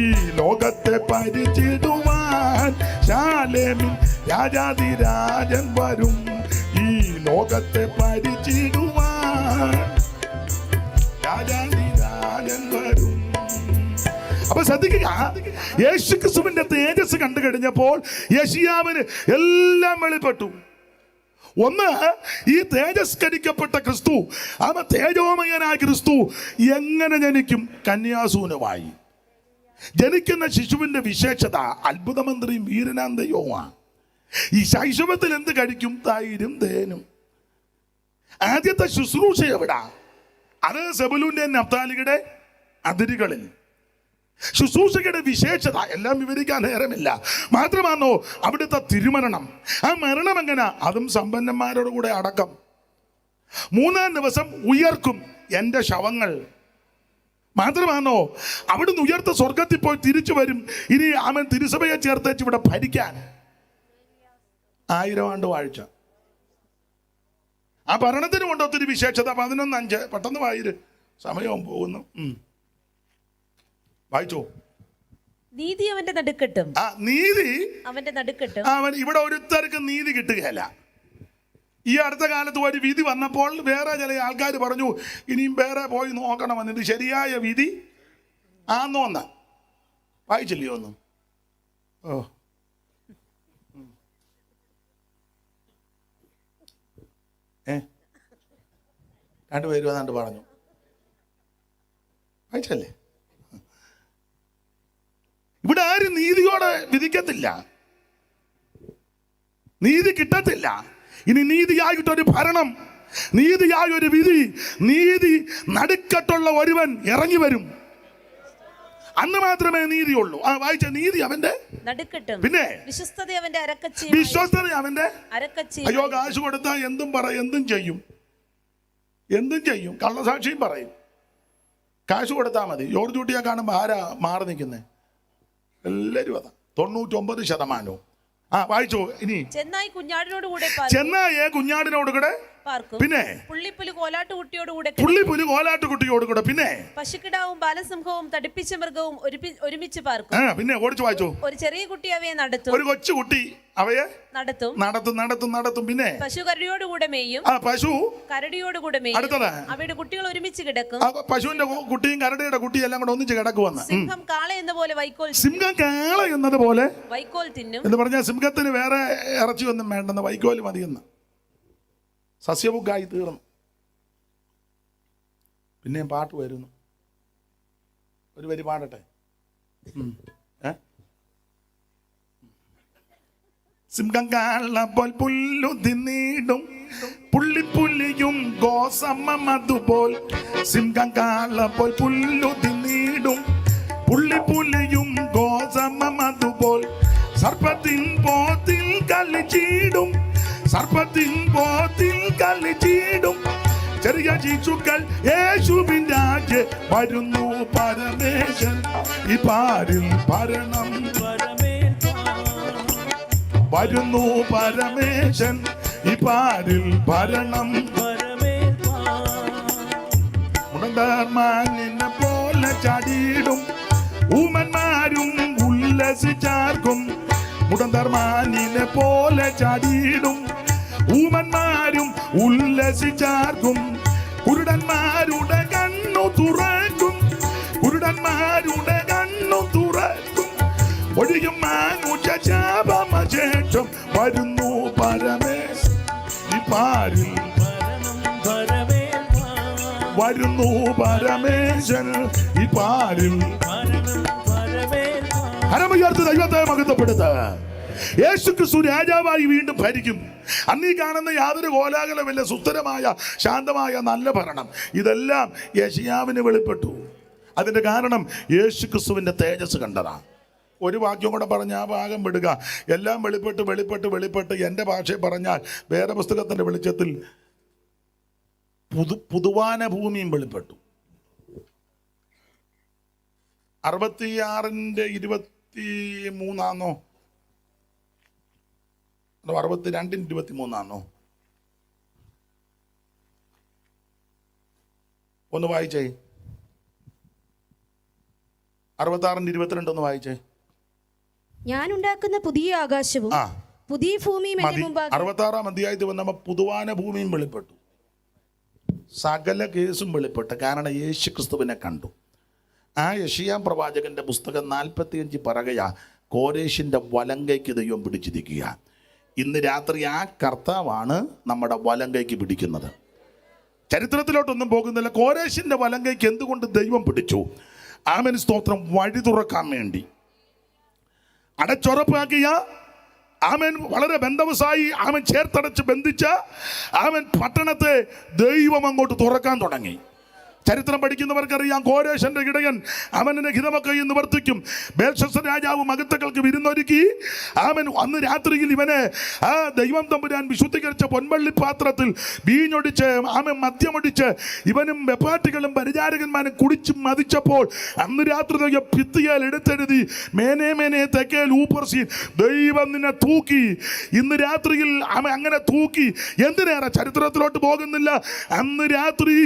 ഈ ലോകത്തെ പരിചിടുവാൻ ശാലേമിൻ രാജാതിരാജൻ വരും. ഈ ലോകത്തെ പരിചിടുവാൻ രാജാതിരാജൻ വരും. അപ്പൊ ശ്രദ്ധിക്കുക, യേശുക്രിസ്തുവിന്റെ തേജസ് കണ്ടു കഴിഞ്ഞപ്പോൾ യെശയ്യാവിന് എല്ലാം വെളിപ്പെട്ടു. ഒന്ന്, ഈ തേജസ്കരിക്കപ്പെട്ട ക്രിസ്തു, അവ തേജോമയനായ ക്രിസ്തു എങ്ങനെ ജനിക്കും? കന്യാസൂനമായി ജനിക്കുന്ന ശിശുവിന്റെ വിശേഷത അത്ഭുതമന്ത്രിയും വീരനാം ദൈവവുമാണ്. ഈ ശൈശവത്തിൽ എന്ത് കഴിക്കും? തൈരും തേനും. ആദ്യത്തെ ശുശ്രൂഷ എവിടാ? അത് സെബുലൂന്റെ നഫ്താലിയുടെ അതിരുകളിൽ. ശുശ്രൂഷയുടെ വിശേഷത എല്ലാം വിവരിക്കാൻ നേരമില്ല. മാത്രമാണോ അവിടുത്തെ തിരുമരണം. ആ മരണം എങ്ങനെ? അതും സമ്പന്നന്മാരോട് കൂടെ അടക്കം. 3-ാം ദിവസം ഉയർക്കും എൻ്റെ ശവങ്ങൾ. മാത്രമാണോ അവിടുന്ന് ഉയർത്ത സ്വർഗത്തിൽ പോയി തിരിച്ചു വരും. ഇനി അവൻ തിരുസഭയെ ചേർത്തേച്ച് ഇവിടെ ഭരിക്കാൻ 1000 ആണ്ട് വാഴ്ച. ആ ഭരണത്തിന് കൊണ്ട് ഒത്തിരി വിശേഷത. 11:5 പെട്ടെന്ന് വായിര്, സമയവും പോകുന്നു. വായിച്ചോ. നീതി അവന്റെ നടുക്കെട്ടും. ആ നീതി അവന്റെ നടുക്കെട്ടും. അവൻ ഇവിടെ ഒരുത്തർക്ക് നീതി കിട്ടുകയല്ല. ഈ അടുത്ത കാലത്ത് ഒരു വിധി വന്നപ്പോൾ വേറെ ചില ആൾക്കാർ പറഞ്ഞു ഇനിയും വേറെ പോയി നോക്കണം എന്നിട്ട് ശരിയായ വിധി ആന്നോന്ന്. വായിച്ചില്ലയോ ഒന്നും? ഓ, രണ്ടുപേരും ഏതാണ്ട് പറഞ്ഞു. വായിച്ചല്ലേ? ഇവിടെ ആരും നീതിയോടെ വിധിക്കത്തില്ല, നീതി കിട്ടത്തില്ല. ഇനി നീതിയായിട്ടൊരു ഭരണം, നീതിയായൊരു വിധി, നീതി നടുക്കട്ടുള്ള ഒരുവൻ ഇറങ്ങി വരും. അന്ന് മാത്രമേ നീതിയുള്ളൂ. ആ വായിച്ച നീതി അവന്റെ നടുക്കെട്ടും, പിന്നെ വിശ്വസ്തത അവന്റെ അരക്കച്ചി. വിശ്വസ്തത അവന്റെ അരക്കച്ചി. അയ്യോ, കാശ് കൊടുത്താൽ എന്തും പറയും, എന്തും ചെയ്യും, എന്തും ചെയ്യും. കള്ളസാക്ഷിയും പറയും. കാശ് കൊടുത്താൽ മതി. ജോർജ് കുട്ടിയെ കാണുമ്പോൾ ആരാ മാറി നിൽക്കുന്നത്? എല്ലാവരും അതാ, 99%. ആ വായിച്ചോ. ഇനി ചെന്നായി കുഞ്ഞാടിനോട് കൂടെ ചെന്നായേ കുഞ്ഞാടിനോട് കൂടെ പാർക്കും. പിന്നെ പുള്ളിപ്പുലി കോലാട്ടുകുട്ടിയോട് കൂടെ പുള്ളിപ്പുലി കോലാട്ടുകുട്ടിയോട് കൂടെ പിന്നെ പശുക്കിടാവും ബാലസിംഹവും തടിപ്പിച്ച മൃഗവും ഒരുമിച്ച് പാർക്കും. പിന്നെ ഓടിച്ചു വായിച്ചോ. ഒരു ചെറിയ കുട്ടി അവയെ നടത്തും. ഒരു കൊച്ചു കുട്ടി അവയെ നടത്തും. പിന്നെ പശു കരടിയോട് കൂടെ മേയും. പശു കരടിയോട് കൂടെ മേയും. അടുത്തത് അവയുടെ കുട്ടികൾ ഒരുമിച്ച് കിടക്കും. പശുവിന്റെ കുട്ടിയും കരടിയുടെ കുട്ടിയും എല്ലാം കൂടെ ഒന്നിച്ച് കിടക്കുവന്ന്. സിംഹം കാള എന്നതുപോലെ വൈക്കോൽ വൈക്കോൽ തിന്നും എന്ന് പറഞ്ഞാൽ സിംഹത്തിന് വേറെ ഇറച്ചിയൊന്നും വേണ്ടെന്ന്, വൈക്കോല് മതിയെന്ന്. സസ്യബുക്കായി തീർന്നു. പിന്നെയും പാട്ട് വരുന്നു. ഒരു വരി പാടട്ടെ. സിംഹം കാളപ്പോൾ പുല്ലു തിന്നിടും, പുള്ളിപ്പുലിയും ഗോസമ്മ അതുപോൽ. സിംഹം കാളപ്പോൾ പുല്ലു തിന്നിടും, പുള്ളിപ്പുലിയും ഗോസമ്മ അതുപോൽ. സർപ്പത്തിൻ പോത്തിൽ കളിച്ചിടും, സർപ്പത്തിൻ പോത്തിൽ കളിച്ചിടും. ചെറിയ ശിശുക്കൾ യേശുവിൻ രാജ്യ വരുന്നു പരമേശൻ. ഈ പാരിൽ ഭരണം വരുന്നു പരമേശൻ. ഈ പാരിൽ ഭരണം ഉടന്തർമാനിനെ പോലെ ചാടിയിടും, ഊമന്മാരും ഉല്ലസിച്ചാർക്കും. മുടന്തർമാനിനെ പോലെ ചാടിയിടും, ഊമന്മാരും ഉല്ലസിച്ചാർക്കും. കുരുടന്മാരുടെ കണ്ണു തുറക്കും, കുരുടന്മാരുടെ കണ്ണു തുറക്കും. ഒഴിയും മാനുജാപമശേഷം വരുന്നു പരമേശൻ ഈ പാരിൽ വരുന്നു പരമേശൻ ഈ പാരിൽ. ഹരമുയർത്ത് ദൈവത്തെ മഹത്വപ്പെടുത്ത. യേശുക്രിസ്തു രാജാവായി വീണ്ടും ഭരിക്കും. അന്നീ കാണുന്ന യാതൊരു കോലാഹലമില്ല, സുസ്ഥിരമായ ശാന്തമായ നല്ല ഭരണം. ഇതെല്ലാം യെശയ്യാവിന് വെളിപ്പെട്ടു. അതിന്റെ കാരണം യേശുക്രിസ്തുവിന്റെ തേജസ് കണ്ടതാണ്. ഒരു വാക്യം കൂടെ പറഞ്ഞ് ആ ഭാഗം വിടുക. എല്ലാം വെളിപ്പെട്ട് വെളിപ്പെട്ട് വെളിപ്പെട്ട് എൻ്റെ ഭാഷയിൽ പറഞ്ഞാൽ വേറെ പുസ്തകത്തിന്റെ വെളിച്ചത്തിൽ പുതുവാന ഭൂമിയും വെളിപ്പെട്ടു. 66:23 62:23 ഒന്ന് വായിച്ചേ. 66:22 ഒന്ന് വായിച്ചേ. ഞാൻ ഉണ്ടാക്കുന്ന പുതിയ ആകാശവും പുതിയ ഭൂമിയും എന്റെ മുമ്പാകെ. 66-ാം അധ്യായത്തിൽ വന്നപ്പോൾ പുതുവാന ഭൂമിയും വെളിപ്പെട്ടു. സകല കേസും വെളിപ്പെട്ടു. കാരണം യേശു ക്രിസ്തുവിനെ കണ്ടു. ആ യെശയ്യാ പ്രവാചകന്റെ പുസ്തകം 45 പറകയാ കോരേശിന്റെ വലങ്കയ്ക്ക് ദൈവം പിടിച്ചിരിക്കുക. ഇന്ന് രാത്രി ആ കർത്താവാണ് നമ്മുടെ വലങ്കയ്ക്ക് പിടിക്കുന്നത്. ചരിത്രത്തിലോട്ടൊന്നും പോകുന്നില്ല. കോരേശിന്റെ വലങ്കയ്ക്ക് എന്തുകൊണ്ട് ദൈവം പിടിച്ചു? ആമേൻ സ്തോത്രം. വഴി തുറക്കാൻ വേണ്ടി അടച്ചുറപ്പാക്കിയ ആമേൻ വളരെ ബന്ധവസായി ആമൻ ചേർത്തടച്ച് ബന്ധിച്ച ആമൻ പട്ടണത്തെ ദൈവം അങ്ങോട്ട് തുറക്കാൻ തുടങ്ങി. ചരിത്രം പഠിക്കുന്നവർക്കറിയാം, കോരേശന്റെ ഇടയൻ അവനെ ഹിതമൊക്കെ നിവർത്തിക്കും. ബേൽശസ്സർ രാജാവ് മകത്തുക്കൾക്ക് വിരുന്നൊരുക്കി. അവൻ അന്ന് രാത്രിയിൽ ഇവനെ ആ ദൈവം തമ്പുരാൻ വിശുദ്ധീകരിച്ച പൊൻവള്ളി പാത്രത്തിൽ വീഞ്ഞൊടിച്ച് ആമൻ മദ്യമൊടിച്ച് ഇവനും വെപ്പാട്ടികളും പരിചാരകന്മാരും കുടിച്ച് മതിച്ചപ്പോൾ അന്ന് രാത്രി ഭിത്തിയാൽ എടുത്തെഴുതി, മേനേ മേനേ തെക്കേൽ ഊപ്പർസീൻ, ദൈവം നിന്നെ തൂക്കി. ഇന്ന് രാത്രിയിൽ അവൻ അങ്ങനെ തൂക്കി. എന്തിനേറെ ചരിത്രത്തിലോട്ട് പോകുന്നില്ല. അന്ന് രാത്രി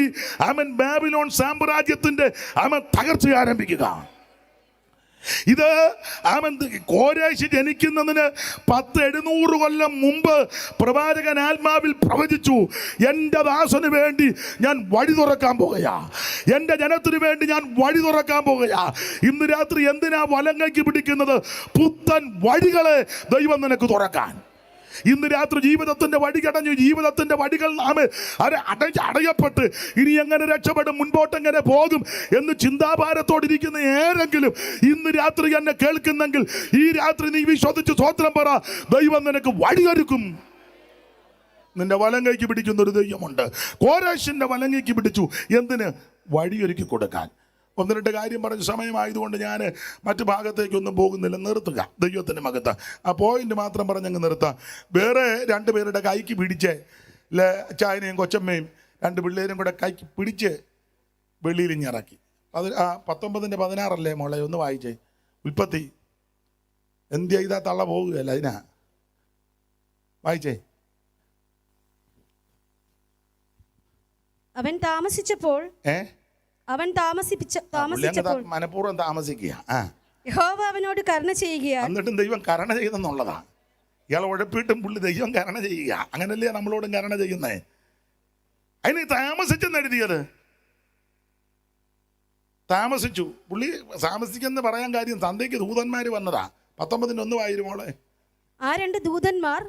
അവൻ ബാബിലോൺ സാമ്രാജ്യത്തിന്റെ അവൻ തകർച്ച ആരംഭിക്കുക. ഇത് അവൻ കോരേശ് ജനിക്കുന്നതിന് 700 കൊല്ലം മുമ്പ് പ്രവാചകൻ ആത്മാവിൽ പ്രവചിച്ചു, എൻ്റെ ദാസന് വേണ്ടി ഞാൻ വഴി തുറക്കാൻ പോകുകയാ, എൻ്റെ ജനത്തിന് വേണ്ടി ഞാൻ വഴി തുറക്കാൻ പോകുകയാ. ഇന്ന് രാത്രി എന്തിനാ വലങ്കയ്ക്ക് പിടിക്കുന്നത്? പുത്തൻ വഴികളെ ദൈവം നിനക്ക് തുറക്കാൻ. ഇന്ന് രാത്രി ജീവിതത്തിന്റെ വഴി കടഞ്ഞു. ജീവിതത്തിന്റെ വഴികൾ നാം അടയപ്പെട്ട് ഇനി എങ്ങനെ രക്ഷപ്പെടും, മുൻപോട്ടെങ്ങനെ പോകും എന്ന് ചിന്താഭാരത്തോടിരിക്കുന്ന ഏതെങ്കിലും ഇന്ന് രാത്രി എന്നെ കേൾക്കുന്നെങ്കിൽ ഈ രാത്രി നീ വിശ്വസിച്ച് സ്വോത്രം പറ. ദൈവം നിനക്ക് വഴിയൊരുക്കും. നിന്റെ വലങ്കയ്ക്ക് പിടിക്കുന്ന ഒരു ദൈവമുണ്ട്. കോരേശിന്റെ വലങ്കയ്ക്ക് പിടിച്ചു. എന്തിന്? വഴിയൊരുക്കി കൊടുക്കാൻ. 1-2 കാര്യം പറഞ്ഞ സമയമായതുകൊണ്ട് ഞാൻ മറ്റു ഭാഗത്തേക്കൊന്നും പോകുന്നില്ല. നിർത്തുക. ദൈവത്തിൻ്റെ മകത്ത് ആ പോയിന്റ് മാത്രം പറഞ്ഞങ്ങ് നിർത്താം. വേറെ 2 പേരുടെ കൈക്ക് പിടിച്ച് ചായനയും കൊച്ചമ്മയും 2 പിള്ളേരും കൂടെ കൈക്ക് പിടിച്ച് വെളിയിലിഞ്ഞിറക്കി. 19:16 മോളെ ഒന്ന് വായിച്ചേ. ഉൽപ്പത്തി. എന്ത് ചെയ്താൽ തള്ള പോകുകയല്ല, അതിനാ വായിച്ചേ. അവൻ താമസിച്ചപ്പോൾ മനഃപൂർവ്വം താമസിക്കുക. യഹോവ അവനോട് കരുണ ചെയ്യുക. എന്നിട്ടും ദൈവം കരുണ ചെയ്തെന്നുള്ളതാ. ഇയാൾ ഉഴപ്പിട്ടും പുള്ളി ദൈവം കരുണ ചെയ്യുക. അങ്ങനല്ലേ നമ്മളോടും കരുണ ചെയ്യുന്നേ? അതിന് താമസിച്ചെന്ന് എഴുതിയത്. താമസിച്ചു. പുള്ളി താമസിക്കെന്ന് പറയാൻ കാര്യം തന്തയ്ക്ക് ദൂതന്മാര് വന്നതാ. 19:1 വായിരുമോളെ. ആ 2 ദൂതന്മാർ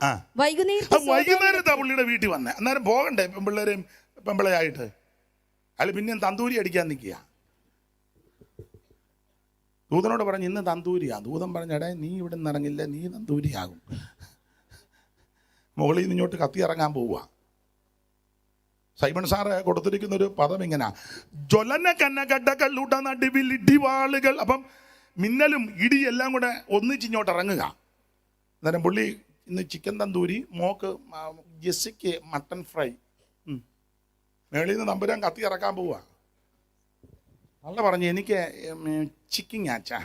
വൈകുന്നേരത്താ പുള്ളിയുടെ വീട്ടിൽ വന്നേ. അന്നേരം പോകണ്ടേ പെൺപിള്ളേരെയും പെമ്പിളയായിട്ട്? അല്ല പിന്നെയും തന്തൂരി അടിക്കാൻ നിൽക്കുക. ദൂതനോട് പറഞ്ഞ് ഇന്ന് തന്തൂരിയാ. ദൂതൻ പറഞ്ഞടേ, നീ ഇവിടെ നിന്ന് ഇറങ്ങില്ല, നീ തന്തൂരിയാകും. മുകളിൽ നിന്ന് ഇങ്ങോട്ട് കത്തി ഇറങ്ങാൻ പോവുക. സൈമൺ സാറ് കൊടുത്തിരിക്കുന്ന ഒരു പദം ഇങ്ങനെ, ജ്വലന കന്നകടകളുടെ നടുവിൽ ഇടിവാളുകൾ. അപ്പം മിന്നലും ഇടി എല്ലാം കൂടെ ഒന്നിച്ചിങ്ങോട്ട് ഇറങ്ങുക. അന്നേരം പുള്ളി ഇന്ന് ചിക്കൻ തന്തൂരി, മോക്ക് ജെസ്സിക്ക് മട്ടൺ ഫ്രൈ. മേളിൽ നിന്ന് തമ്പുരാൻ കത്തി ഇറക്കാൻ പോവുക. നല്ല പറഞ്ഞു, എനിക്ക് ചിക്കൻ ആച്ചാ.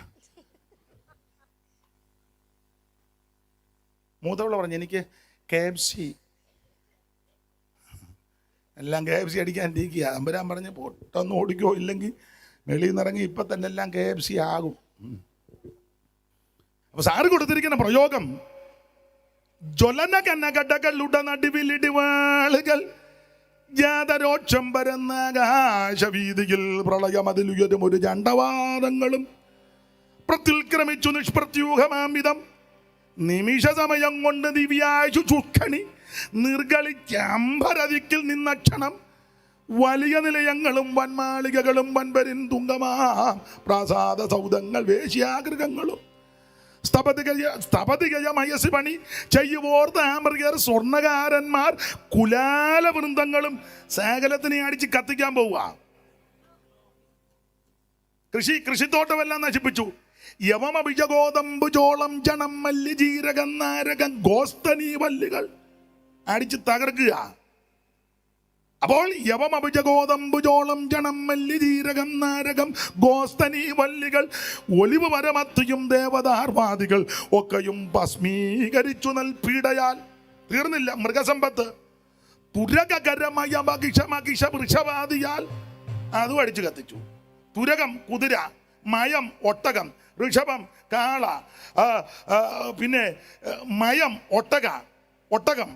മൂത്തവള് പറഞ്ഞു, എനിക്ക് KFC. എല്ലാം KFC അടിക്കാൻ ഇരിക്കുക. തമ്പുരാൻ പറഞ്ഞ് പൊട്ടൊന്നും ഓടിക്കോ, ഇല്ലെങ്കിൽ വെളിയിൽ നിന്ന് ഇറങ്ങി ഇപ്പം തന്നെ എല്ലാം KFC ആകും. അപ്പൊ സാറ് കൊടുത്തിരിക്കുന്ന പ്രയോഗം, ജ്വലന കന്നകടകളുടെ നടുവിലിടിവാളുകൾ, ജാതരോക്ഷം പരന്ന ആകാശവീതിയിൽ പ്രളയമതിലുയരും ഒരു ചണ്ടവാദങ്ങളും പ്രത്യുൽക്രമിച്ചു നിഷ്പ്രത്യൂഹമാംവിധം നിമിഷ സമയം കൊണ്ട് ദിവ്യാശു ചുക്കണി നിർഗളിച്ചമ്പരതിക്കിൽ നിന്ന ക്ഷണം വലിയ നിലയങ്ങളും വൻമാളികകളും വൻപരിൻ തുങ്കമാം പ്രാസാദ സൗധങ്ങൾ വേശ്യാഗൃഹങ്ങളും സ്തപതികയമയസി പണി ചെയ്യുവോർ താമൃകർ സ്വർണ്ണകാരന്മാർ കുലാല വൃന്ദങ്ങളും സകലത്തിനെ അടിച്ച് കത്തിക്കാൻ പോവുക. കൃഷിത്തോട്ടമെല്ലാം നശിപ്പിച്ചു. യവമഭിജഗോതമ്പുചോളം ചണം മല്ലി ജീരകം നാരകം ഗോസ്തനീ വല്ലികൾ അടിച്ച് തകർക്കുക. അപ്പോൾ യവമഭിജഗോതമ്പുചോളം ചണം മല്ലി ജീരകം നാരകം ഗോസ്തനീ വല്ലികൾ ഒലിവ് വരമത്തിയും ദേവദാർവാദികൾ ഒക്കെയും ഭസ്മീകരിച്ചു നൽപീഡയാൽ തീർന്നില്ല. മൃഗസമ്പത്ത് തുരകരമയ മകിഷ വൃഷവാദിയാൽ അതും അടിച്ചു കത്തിച്ചു. തുരകം കുതിര, മയം ഒട്ടകം, ഋഷഭം കാള, പിന്നെ മയം ഒട്ടകം,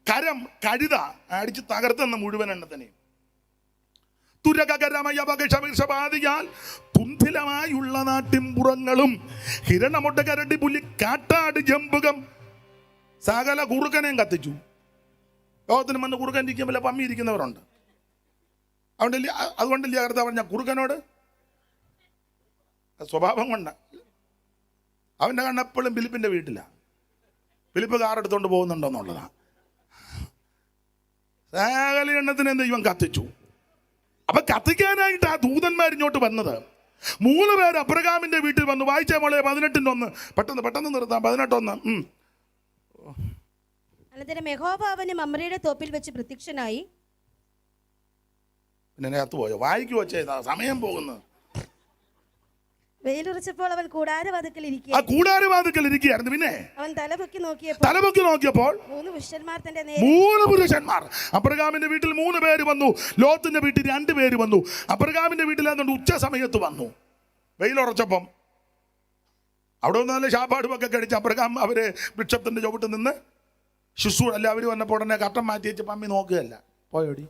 കരം കഴുത അടിച്ച് തകർത്തെന്ന് മുഴുവൻ എണ്ണത്തിനെയും. തുരകരമയപകഷാദിയാൽ തുന്തിലമായുള്ള നാട്ടിൻപുറങ്ങളും ഹിരണമൊട്ട കരടി പുലി കാട്ടാട് ജമ്പുകം സകല കുറുക്കനെയും കത്തിച്ചു. ലോകത്തിന് വന്ന് കുറുക്കൻ ഇരിക്കുമ്പോൾ പമ്മി ഇരിക്കുന്നവരുണ്ട്. അതുകൊണ്ടല്ലേ കർത്താവ് പറഞ്ഞ കുറുക്കനോട് സ്വഭാവം കൊണ്ട് അവൻ്റെ കണ്ണെപ്പോഴും ഫിലിപ്പിൻ്റെ വീട്ടിലാണ്. ഫിലിപ്പ് കാറെടുത്തോണ്ട് പോകുന്നുണ്ടോ എന്നുള്ളതാണ്. സകല എണ്ണത്തിനെ ദൈവം കത്തിച്ചു. അപ്പൊ കത്തിക്കാനായിട്ട് ആ ദൂതന്മാർ ഇങ്ങോട്ട് വന്നത് 3 പേര് അബ്രഹാമിന്റെ വീട്ടിൽ വന്നു. വായിച്ച മോളെ 18:1 പെട്ടെന്ന് നിർത്താം. 18:1. അനന്തരം യഹോവ അവന് മമ്രയുടെ തോപ്പിൽ വെച്ച് പ്രത്യക്ഷനായി. പിന്നെ അകത്ത് പോയോ? വായിക്കു വച്ചേതാ സമയം പോകുന്നു. വെയിലുറച്ചപ്പോൾ അവൻ കൂടാരവാതിക്കൽ ഇരിക്കുകയായിരുന്നു. പിന്നെ അവൻ തലപൊക്കി നോക്കിയപ്പോൾ 3 പുരുഷന്മാർ അബ്രഹാമിന്റെ വീട്ടിൽ 3 പേര് വന്നു. ലോത്തിന്റെ വീട്ടിൽ 2 പേര് വന്നു. അബ്രഹാമിന്റെ വീട്ടിൽ അതുകൊണ്ട് ഉച്ച സമയത്ത് വന്നു. വെയിലുറച്ചപ്പം അവിടെ ഒന്ന് നല്ല ശാപാടുമൊക്കെ കഴിച്ച് അബ്രഹാം അവര് വൃക്ഷത്തിന്റെ ചുവട്ട് നിന്ന് അല്ല അവര് വന്നപ്പോൾ ഉടനെ കട്ടം മാറ്റി വെച്ച് പമ്മി നോക്കുകയല്ല. പോയോടി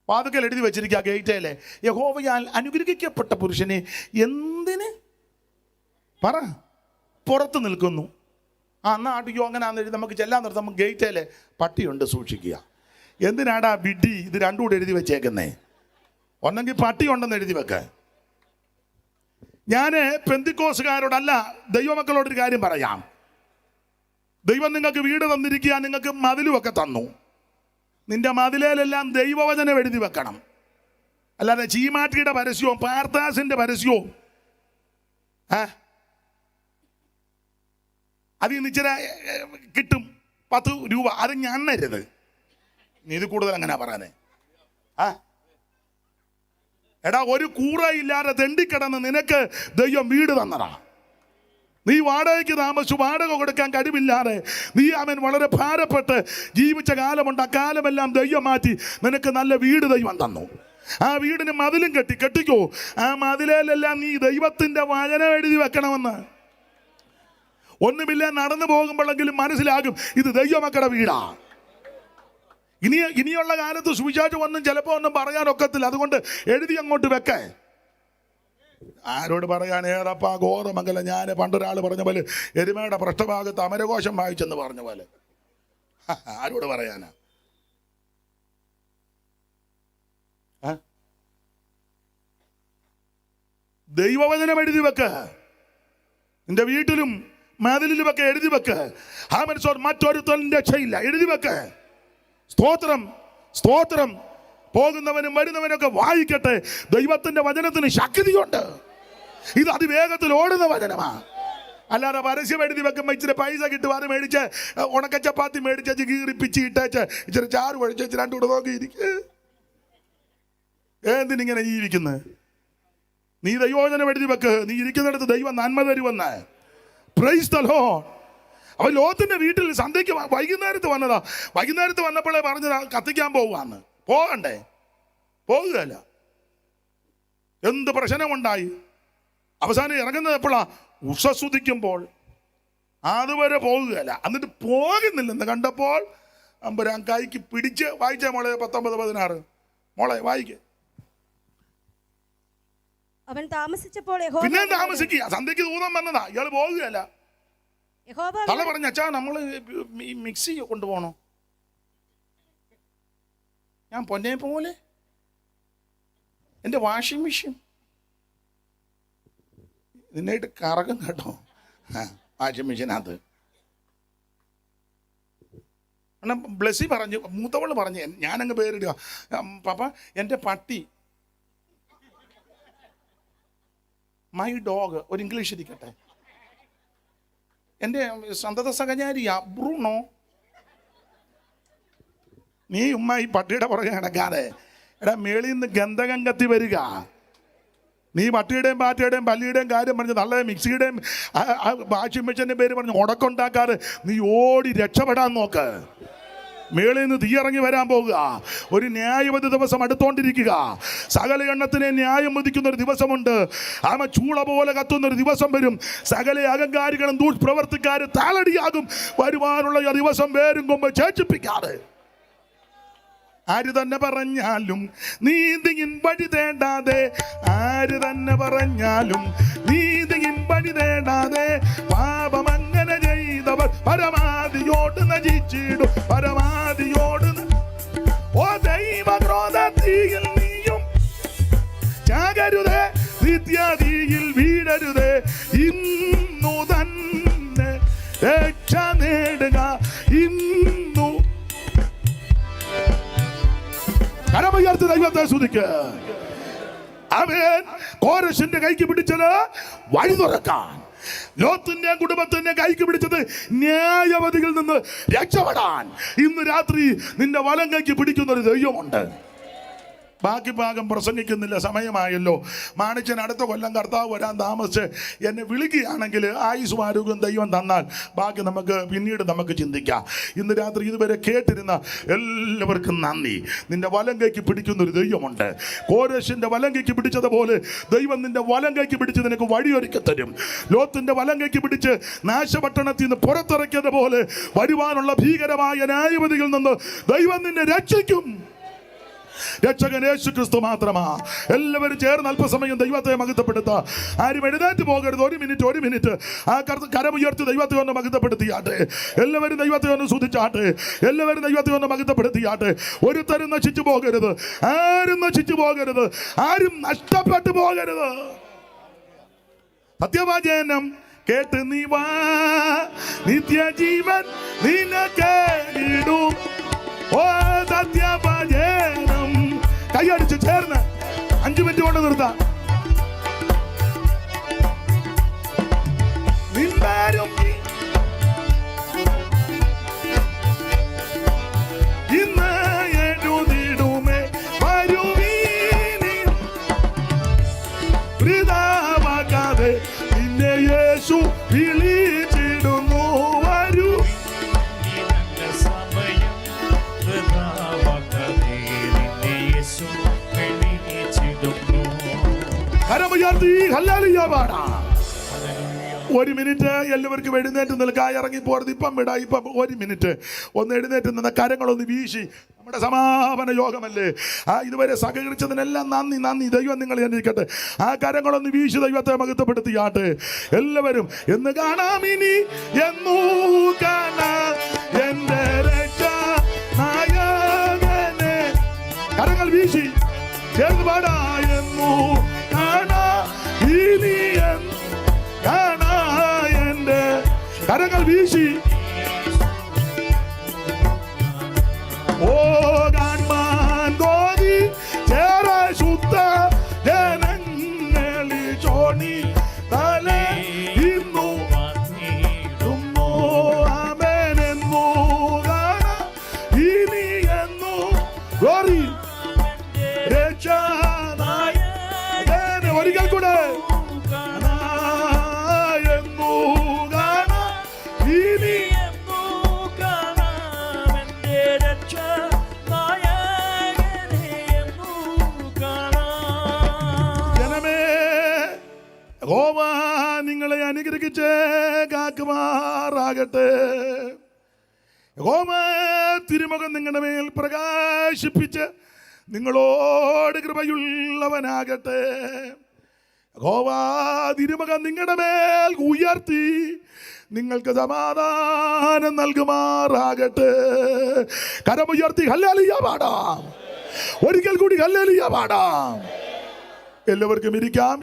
വാതുക്കൽ എഴുതി വെച്ചിരിക്കുക ഗേറ്റേലെ, യഹോവയാൽ അനുഗ്രഹിക്കപ്പെട്ട പുരുഷനെ എന്തിന് പുറത്ത് നിൽക്കുന്നു. എന്നാ അടിക്കോ അങ്ങനെയാണെന്ന് എഴുതി നമുക്ക് ചെല്ലാൻ നിർത്താം. നമുക്ക് ഗേറ്റേലെ പട്ടിയുണ്ട്, സൂക്ഷിക്കുക. എന്തിനാടാ വിഡി ഇത് രണ്ടും കൂടെ എഴുതി വെച്ചേക്കുന്നേ? ഒന്നെങ്കിൽ പട്ടി ഉണ്ടെന്ന് എഴുതി വെക്ക. ഞാൻ പെന്തിക്കോസുകാരോടല്ല ദൈവമക്കളോടൊരു കാര്യം പറയാം. ദൈവം നിങ്ങൾക്ക് വീട് തന്നിരിക്കുക, നിങ്ങൾക്ക് മതിലുമൊക്കെ തന്നു. നിന്റെ മതിലേലെല്ലാം ദൈവവചനം എഴുതി വെക്കണം. അല്ലാതെ ചീമാട്ടിയുടെ പരസ്യവും പാർത്താസിന്റെ പരസ്യവും അതിൽ നിന്ന് ഇച്ചിരി കിട്ടും 10 രൂപ, അത് ഞണ്ണരുത്. നീ ഇത് കൂടുതൽ അങ്ങനെ പറയാനേ. എടാ, ഒരു കൂറയില്ലാതെ തെണ്ടിക്കിടന്ന് നിനക്ക് ദൈവം വീട് തന്നടാ. നീ വാടകയ്ക്ക് താമസിച്ചു, വാടക കൊടുക്കാൻ കഴിവില്ലാതെ നീ അവൻ വളരെ ഭാരപ്പെട്ട് ജീവിച്ച കാലമുണ്ട്. ആ കാലമെല്ലാം ദൈവം മാറ്റി നിനക്ക് നല്ല വീട് ദൈവം തന്നു. ആ വീടിന് മതിലും കെട്ടിക്കോ. ആ മതിലേലെല്ലാം നീ ദൈവത്തിന്റെ വചനം എഴുതി വെക്കണമെന്ന്. ഒന്നുമില്ല, നടന്നു പോകുമ്പോഴെങ്കിലും മനസ്സിലാകും ഇത് ദൈവമക്കളുടെ വീടാ. ഇനിയുള്ള കാലത്ത് സുവിശേഷം ഒന്നും ചിലപ്പോൾ ഒന്നും പറയാനൊക്കത്തില്ല. അതുകൊണ്ട് എഴുതി അങ്ങോട്ട് വെക്കേ. ആരോട് പറയാൻ ഏറപ്പാ ഗോതമംഗലം. ഞാൻ പണ്ടൊരാൾ പറഞ്ഞ പോലെ എരുമയുടെ പൃഷ്ഠഭാഗത്ത് അമരകോശം വായിച്ചെന്ന് പറഞ്ഞ പോലെ ആരോട് പറയാനാ? ദൈവവചനം എഴുതി വെക്ക്. നിന്റെ വീട്ടിലും മതിലിലുമൊക്കെ എഴുതി വെക്ക്. ആ മനുഷ്യർ മറ്റൊരുത്തനും രക്ഷയില്ല. എഴുതി വെക്ക്. സ്തോത്രം. പോകുന്നവനും വരുന്നവനൊക്കെ വായിക്കട്ടെ. ദൈവത്തിന്റെ വചനത്തിന് ശക്തിയുണ്ട്. ഇത് അതിവേഗത്തിൽ ഓടുന്ന വചനമാണ്. അല്ലാതെ പരസ്യം എഴുതി വെക്കുമ്പോൾ ഇച്ചിരി പൈസ കിട്ടും, അത് മേടിച്ച് ഉണക്കച്ചപ്പാത്തി മേടിച്ച് കീറിപ്പിച്ച് ഇട്ടേച്ച് ഇച്ചിരി ചാറ് കഴിച്ച് 2 കൂടെ നോക്കിയിരിക്കുക. എന്തിനിങ്ങനെ ജീവിക്കുന്നത്? നീ ദൈവവചനം എഴുതി വെക്ക്. നീ ഇരിക്കുന്നിടത്ത് ദൈവം നന്മ തരുമെന്ന്. Praise the Lord. അവൻ ലോത്തിന്റെ വീട്ടിൽ സന്ധ്യയ്ക്ക് വൈകുന്നേരത്ത് വന്നതാ. വൈകുന്നേരത്ത് വന്നപ്പോഴേ പറഞ്ഞതാ കത്തിക്കാൻ പോവാന്ന്. പോകണ്ടേ? പോകുകയല്ല. എന്ത് പ്രശ്നമുണ്ടായി? അവസാനം ഇറങ്ങുന്നത് എപ്പോഴാ? ഉഷസ്സുദിക്കുമ്പോൾ. അതുവരെ പോകുകയല്ല. എന്നിട്ട് പോകുന്നില്ലെന്ന് കണ്ടപ്പോൾ അമ്പരാൻ കൈക്ക് പിടിച്ച് വായിച്ച മോളെ 19-16 മോളെ വായിക്ക്. അവൻ താമസിച്ചപ്പോൾ പിന്നെ താമസിക്കുക. സന്ധ്യക്ക് ദൂതം വന്നതാ, ഇയാള് പോകുകയല്ല. യഹോവ തല പറഞ്ഞ അച്ഛാ നമ്മള് മിക്സി കൊണ്ടുപോകണോ? ഞാൻ പൊന്നെ പോലെ എൻ്റെ വാഷിംഗ് മെഷീൻ നിന്നായിട്ട് കറക്കും കേട്ടോ. വാഷിംഗ് മെഷീനകത്ത് എന്നാൽ ബ്ലസ്സി പറഞ്ഞു, മൂത്തവള് പറഞ്ഞ്, ഞാനങ്ങ് പേരിടുക, പാപ്പ എൻ്റെ പട്ടി, മൈ ഡോഗ്, ഒരു ഇംഗ്ലീഷ് ഇരിക്കട്ടെ, എൻ്റെ സന്തത സഹചാരിയാ ബ്രൂണോ. നീ ഉമ്മ ഈ പട്ടിയുടെ പുറകെ നടക്കാതെ, എടാ മേളിൽ നിന്ന് ഗന്ധകം കത്തി വരിക. നീ പട്ടിയുടെയും പാറ്റയുടെയും പല്ലിയുടെയും കാര്യം പറഞ്ഞ് നല്ല മിക്സിയുടെയും വാഷിംഗ് മെഷീൻ്റെ പേര് പറഞ്ഞ് ഉടക്കുണ്ടാക്കാറ് നീ ഓടി രക്ഷപ്പെടാൻ നോക്ക്. മേളിൽ നിന്ന് തീയിറങ്ങി വരാൻ പോകുക. ഒരു ന്യായവധി ദിവസം അടുത്തോണ്ടിരിക്കുക. സകല എണ്ണത്തിനെ ന്യായം വിധിക്കുന്ന ഒരു ദിവസമുണ്ട്. ആമ ചൂള പോലെ കത്തുന്നൊരു ദിവസം വരും. സകല അഹങ്കാരികളും ദുഷ്പ്രവർത്തിക്കാരും താളടിയാകും. വരുവാനുള്ള ആ ദിവസം വേരും കൊമ്പ് ചേച്ചിപ്പിക്കാതെ. ആര് തന്നെ പറഞ്ഞാലും നീതിയിൻ വഴി തേടാതെ, ആര് തന്നെ പറഞ്ഞാലും നീതിയിൻ വഴി തേടാതെ, പാപം അങ്ങനെ ചെയ്തവർ പരമാവധിയോട് നശിച്ചിടും. പരമാവധിയോട് ഓ ദൈവക്രോധത്തിൽ നീയും ചാകരുതേ, നിത്യതയിൽ വീഴരുതേ. ഇന്നു തന്നെ രക്ഷ നേടുക. ഇന്നു കരമുയർത്തി ദൈവത്തെ സ്തുതിക്ക. അവൻ കോരശിന്റെ കൈക്ക് പിടിച്ചത് വഴി തുറക്കാൻ, ലോത്തിന്റെ കുടുംബത്തിന്റെ കൈക്ക് പിടിച്ചത് ന്യായവധിയിൽ നിന്ന് രക്ഷപ്പെടാൻ. ഇന്ന് രാത്രി നിന്റെ വലം കൈക്ക് പിടിക്കുന്ന ഒരു ദൈവമുണ്ട്. ബാക്കി ഭാഗം പ്രസംഗിക്കുന്നില്ല, സമയമായല്ലോ. മാണിച്ചൻ അടുത്ത കൊല്ലം കർത്താവ് വരാൻ താമസിച്ച് എന്നെ വിളിക്കുകയാണെങ്കിൽ ആയുസ്സും ആരോഗ്യം ദൈവം തന്നാൽ ബാക്കി നമുക്ക് പിന്നീട് നമുക്ക് ചിന്തിക്കാം. ഇന്ന് രാത്രി ഇതുവരെ കേട്ടിരുന്ന എല്ലാവർക്കും നന്ദി. നിന്റെ വലം കൈക്ക് പിടിക്കുന്ന ഒരു ദൈവമുണ്ട്. കോരേശിന്റെ വലം കൈക്ക് പിടിച്ചതുപോലെ ദൈവം നിന്റെ വലം കൈക്ക് പിടിച്ച് നിനക്ക് വഴിയൊരുക്കി തരും. ലോത്തിന്റെ വലം കൈക്ക് പിടിച്ച് നാശപട്ടണത്തിൽ നിന്ന് പുറത്തിറക്കിയത് പോലെ വരുവാനുള്ള ഭീകരമായ ന്യായവിധിയിൽ നിന്ന് ദൈവം നിന്നെ രക്ഷിക്കും. രക്ഷകൻ യേശു ക്രിസ്തു മാത്രമാ. എല്ലാവരും ചേർന്ന് അല്പസമയം ദൈവത്തെ മഹത്വപ്പെടുത്താം. ആരും എഴുന്നേറ്റ് പോകരുത്. ഒരു മിനിറ്റ് ആ കരമുയർത്തി ദൈവത്തെ ഒന്ന് മഹത്വപ്പെടുത്തിയാട്ടെ. എല്ലാവരും ദൈവത്തെ ഒന്ന് സ്തുതിച്ചാട്ടെ. എല്ലാവരും ദൈവത്തെ ഒന്ന് മഹത്വപ്പെടുത്തിയാട്ടെ. ഒരുത്തരും നശിച്ചു പോകരുത്. ആരും നശിച്ചു പോകരുത്. ആരും നഷ്ടപ്പെട്ടു പോകരുത്. സത്യവചനം കേട്ട് നീ വാ, നിത്യജീവൻ നിനക്ക് ഇടും. ഓ സത്യവചനം കൈയടിച്ച് ചേർന്ന് 5 മിനിറ്റ് കൊണ്ട് നിർത്താം. നിന്മാരും ഇന്ന് എഴുതിടുമേ വരുവീനി വൃഥാവാക്കാതെ നിന്നെ യേശു വിളിച്ചിടുന്നു. വരൂ കരമുയർത്തി ഹല്ലേലൂയ പാടാം. 1 മിനിറ്റ് എല്ലാവർക്കും എഴുന്നേറ്റ് നിൽക്കാൻ ഇറങ്ങി പോരുത്. ഇപ്പം വിടാ. ഇപ്പം 1 മിനിറ്റ് ഒന്ന് എഴുന്നേറ്റ് നിന്ന് കരങ്ങളൊന്ന് വീശി. നമ്മുടെ സമാപന യോഗമല്ലേ. ഇതുവരെ സഹകരിച്ചതിനെല്ലാം നന്ദി. ദൈവം നിങ്ങൾ എന്നിരിക്കട്ടെ. ആ കരങ്ങളൊന്ന് വീശി ദൈവത്തെ മഹത്വപ്പെടുത്തിയാട്ടെ. എല്ലാവരും എന്ന് കാണാം ഇനി എന്നൂ കാണാം എന്റെ രക്ഷാനായകനെ. കരങ്ങൾ വീശി ചേർന്ന് പാടാ. എന്നൂ കാണാ ഇനി കാണാ എന്റെ. കരങ്ങൾ വീശി ഓ കാൺമാൻ ഗോതി ചേരെ ശുദ്ധ ജനങ്ങളിൽ ചോണി തലേ ഇന്നു ആമേനെന്നു കാണാ ഇനി എന്നു ഗോറി രക്ഷാനായകനെ. ഒരിക്കൽ കൂടെ യഹോവ നിങ്ങളെ അനുഗ്രഹിച്ച് കാക്കുമാറാകട്ടെ. യഹോവ തിരുമുഖം നിങ്ങളുടെ മേൽ പ്രകാശിപ്പിച്ച് നിങ്ങളോട് കൃപയുള്ളവനാകട്ടെ. യഹോവ തിരുമുഖം നിങ്ങളുടെ മേൽ ഉയർത്തി നിങ്ങൾക്ക് സമാധാനം നൽകുമാറാകട്ടെ. കരമുയർത്തി ഹല്ലേലൂയ പാടാം. ഒരിക്കൽ കൂടി ഹല്ലേലൂയ പാടാം. എല്ലാവർക്കും ഇരിക്കാം.